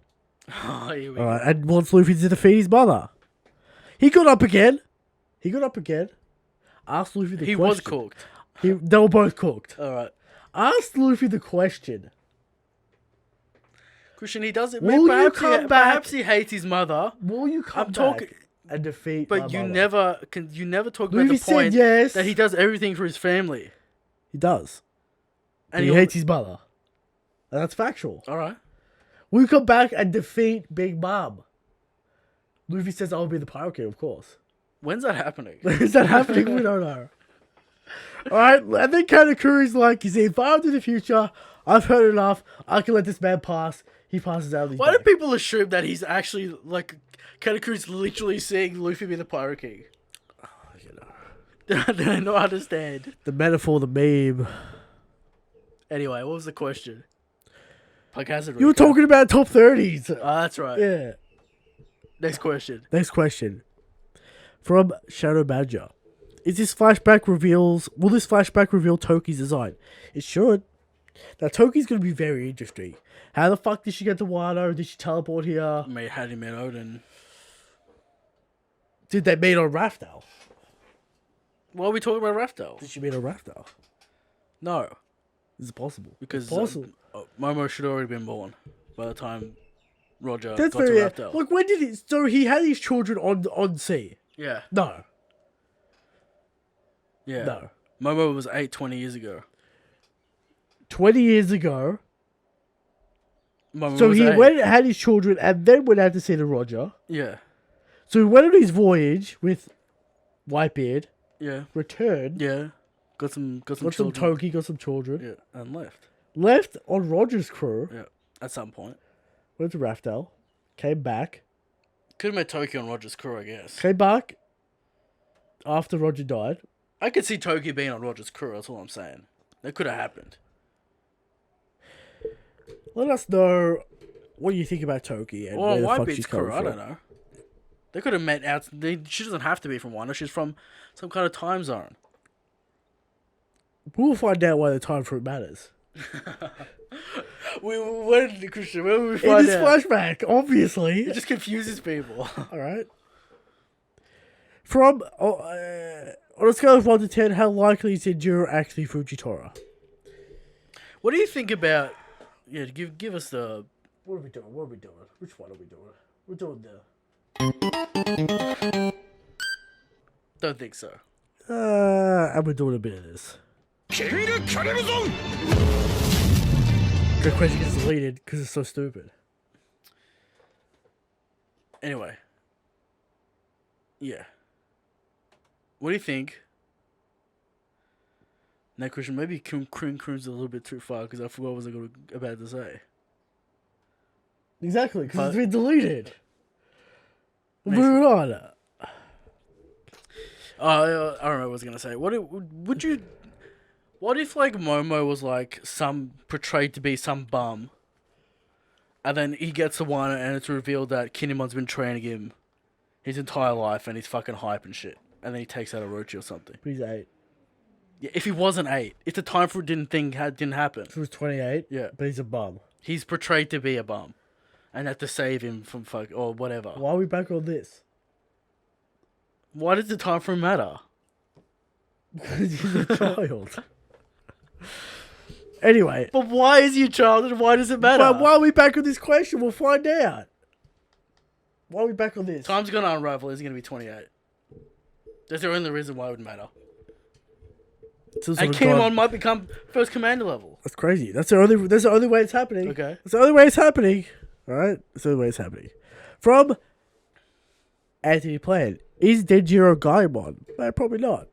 Oh, here we go. Alright, and wants Luffy to defeat his mother. He got up again. Asked Luffy the He question. was cooked. They were both cooked. Alright. Asked Luffy the question. Christian, he does it. Will you Perhaps, come he, back? perhaps he hates his mother, Will you come I'm talking- back and defeat my but you mother? never talk about Luffy the point said yes. that he does everything for his family. He does. And he he'll- hates his mother. And that's factual. Alright. Will you come back and defeat Big Mom? Luffy says, I'll be the Pirate King, of course. When's that happening? Is that happening? We don't know. Alright, and then Katakuri's like, you see, if I'm to the future, I've heard enough, I can let this man pass. He passes out of his Why do back. people assume that he's actually, like, Katakuri's literally seeing Luffy be the Pirate King? I don't understand. The metaphor, the meme. Anyway, what was the question? Punk Hazard You were recap. talking about top 30s. That's right. Yeah. Next question. Next question. From Shadow Badger. Will this flashback reveal Toki's design? It should. Now, Toki's going to be very interesting. How the fuck did she get to Wano? Did she teleport here? Had him in Odin. Did they meet on Raftel? Why are we talking about Raftel? Did she meet on Raftel? No, Is it possible? because It's possible. Momo should have already been born by the time Roger That's got very... to Raftel. Like, when did he... So, he had his children on sea? Yeah, No. yeah. No. Momo was 20 years ago. 20 years ago... Momo So was he 8. went and had his children and then went out to see the Roger. Yeah. So he went on his voyage with Whitebeard, Yeah. returned, Yeah. Got some got some children. Toki, got some children, Yeah. And left. left on Roger's crew, Yeah. At some point. went to Raftel, came back, Could have met Tokyo on Roger's crew, I guess. came back after Roger died. I could see Tokyo being on Roger's crew, that's all I'm saying. That could have happened. Let us know what you think about Toki and Or where on the fuck Whitebeard's she's crew, coming I from. don't know. They could have met out. She doesn't have to be from Wano. She's from some kind of time zone. We'll find out why the time for it matters. Christian, where will we In find this out? flashback, obviously. It just confuses people. All right. From on a scale of 1 to 10, how likely is Enduro actually Fujitora? What do you think about? Yeah, give us the. What are we doing? What are we doing? Which one are we doing? We're doing the. Don't think so. And we're doing a bit of this. The question gets deleted because it's so stupid. Anyway. Yeah. What do you think? Now, Christian, maybe Croon's a little bit too far because I forgot what I was about to say. Exactly, because But- it's been deleted. Makes- Moving on. I don't know what I was gonna say. What if like Momo was like portrayed to be some bum, and then he gets the one and it's revealed that Kinnamon's been training him his entire life and he's fucking hype and shit, and then he takes out Orochi or something. He's 8. Yeah, if he wasn't 8, if the time for it didn't happen, He was 28. Yeah. But he's a bum. he's portrayed to be a bum, and have to save him from fuck or whatever. Why are we back on this? Why does the time frame matter? Because he's a child. Anyway. But why is he a child and why does it matter? But why are we back on this question? We'll find out. Why are we back on this? Time's gonna unravel. He's gonna be 28. That's the only reason why it would matter. Some sort And of god- Kinemon might become first commander level. That's crazy. That's the only way it's happening. Okay. That's the only way it's happening. Alright? That's the only way it's happening. From Anthony Plan. Is Denjiro Gaimon? No, probably not.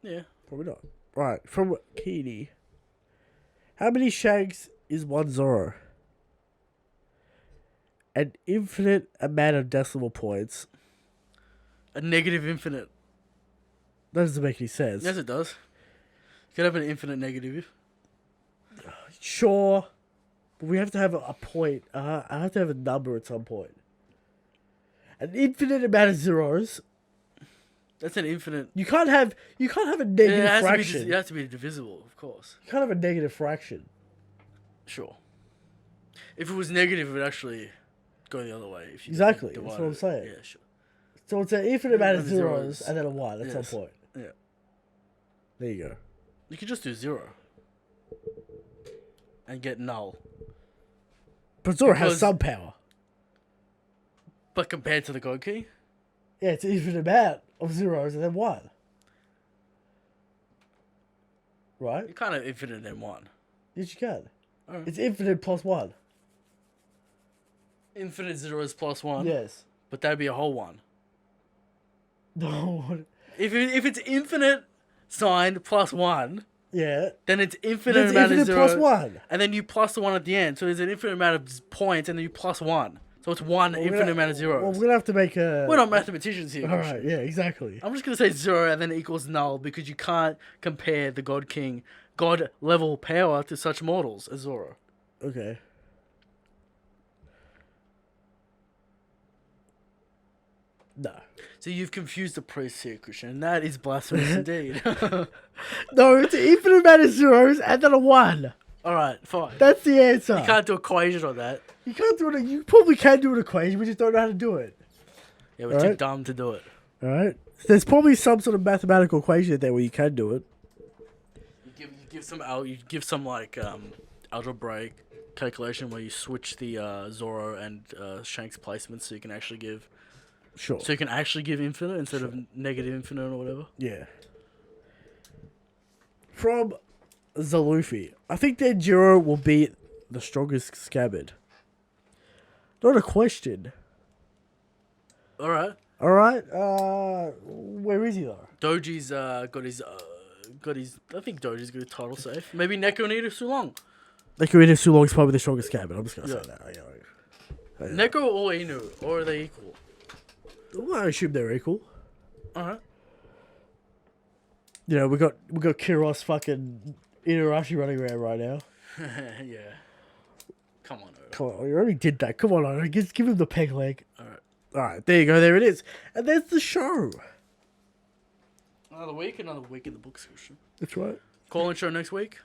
Yeah. Probably not. Right. From Keeney. How many Shanks is one Zoro? An infinite amount of decimal points. A negative infinite. That doesn't make any sense. Yes, it does. You could have an infinite negative. Sure. But we have to have a point. I have to have a number at some point. An infinite amount of zeros. That's an infinite. You can't have a negative It fraction. has to be divisible, of course. You can't have a negative fraction. Sure. If it was negative, it would actually go the other way. If you Exactly, that's divided what I'm it. saying. Yeah, sure. So it's an infinite amount of Of zeros zeros. and then a 1 at Yes. some point. Yeah. There you go. You could just do 0. And get null. But Zoro has Because- some power. But compared to the God Key? Yeah, it's an infinite amount of zeros and then 1. Right? You can't have infinite and 1. Yes, you can. Alright. It's infinite plus 1. Infinite 0 is plus 1. Yes. But that'd be a whole 1. No. If it's infinite signed plus 1, Yeah. then it's infinite It's amount infinite of plus 0. 1. And then you plus the 1 at the end. So there's an infinite amount of points and then you plus 1. So it's one infinite amount of zeros. Well, we're gonna have to make a. We're not mathematicians here. All Christian. right. Yeah. Exactly. I'm just gonna say 0 and then it equals null because you can't compare the God King, God level power to such mortals as Zoro. Okay. No. So you've confused the priests here, Christian, and that is blasphemous indeed. No, it's an infinite amount of zeros and then a 1. All right, fine. That's the answer. You can't do equation on that. You can't do it. You probably can do an equation. We just don't know how to do it. Yeah, we're too Alright. dumb to do it. All right. There's probably some sort of mathematical equation there where you can do it. You give some like algebraic calculation where you switch the Zoro and Shanks placements so you can actually give Sure. infinite instead of negative infinite or whatever. Yeah. From Zalufi, I think Denjiro will beat the strongest scabbard. Not a question. All right. All right. Where is he though? Doji's got his. I think Doji's got a title safe. Maybe Neko and Ida Sulong. Like Su Long's probably the strongest scabbard. I'm just gonna say that. Neko or Inu, or are they equal? Well, I assume they're equal. Alright. You know, we got Kiros fucking Inarashi running around right now. Yeah. Come on, Oda. Come on, you already did that. Come on, Oda. Give him the peg leg. Alright. Alright, there you go. There it is. And there's the show. Another week in the book section. That's right. Call in show next week.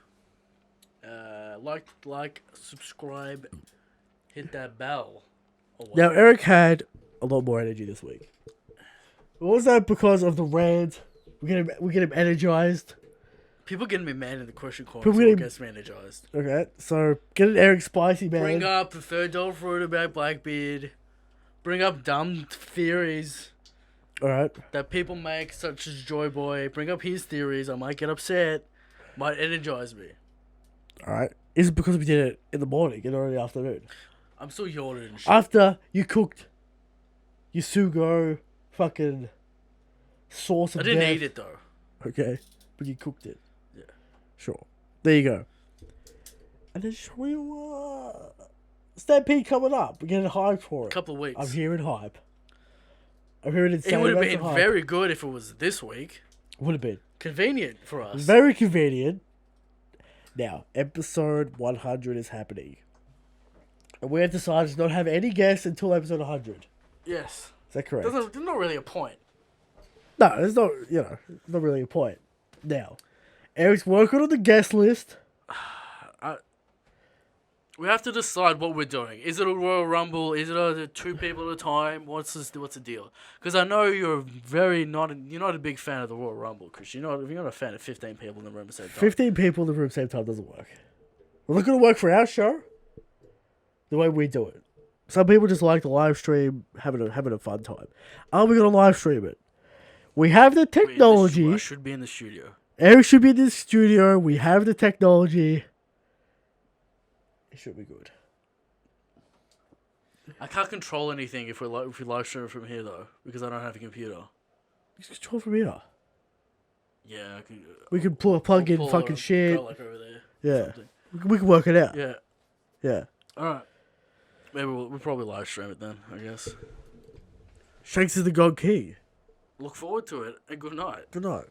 Like, subscribe, hit that bell. Now, Eric had a lot more energy this week. Was that because of the rant? We get him energized. People getting me mad in the question corner. People So getting- gets me energized. Okay, so get an Eric spicy man. Bring up the $3 fruit about Blackbeard. Bring up dumb theories Alright. that people make, such as Joy Boy. Bring up his theories. I might get upset. Might energize me. Alright. Is it because we did it in the morning and not in the afternoon? I'm still yawning and shit. After you cooked your sugo fucking sauce of I didn't death. eat it though. Okay. But you cooked it. Yeah. Sure. There you go. And then Stampede coming up. We're getting hyped for it. Couple of weeks. I'm hearing hype. I'm hearing It would have been hype. very good if it was this week. Would have been. Convenient for us. Very convenient. Now, episode 100 is happening. And we have decided to not have any guests until episode 100. Yes. Is that correct? There's not really a point. No, there's not, not really a point. Now, Eric's working on the guest list. We have to decide what we're doing. Is it a Royal Rumble? Is it two people at a time? What's the deal? Because I know you're not a big fan of the Royal Rumble, Chris. You're not a fan of 15 people in the room at the same time. 15 people in the room same time doesn't work. Well, not going to work for our show. The way we do it. Some people just like the live stream, having a fun time. Are we going to live stream it? We have the technology. I should be in the studio. Eric should be in this studio. We have the technology. It should be good. I can't control anything if we live stream from here though, because I don't have a computer. Just control from here. Yeah, I can. We can plug in pull fucking a shit. garlic over there. Yeah. Something. We can work it out. Yeah. Yeah. All right. Maybe we'll probably live stream it then. I guess. Shanks is the God King. Look forward to it and good night. Good night.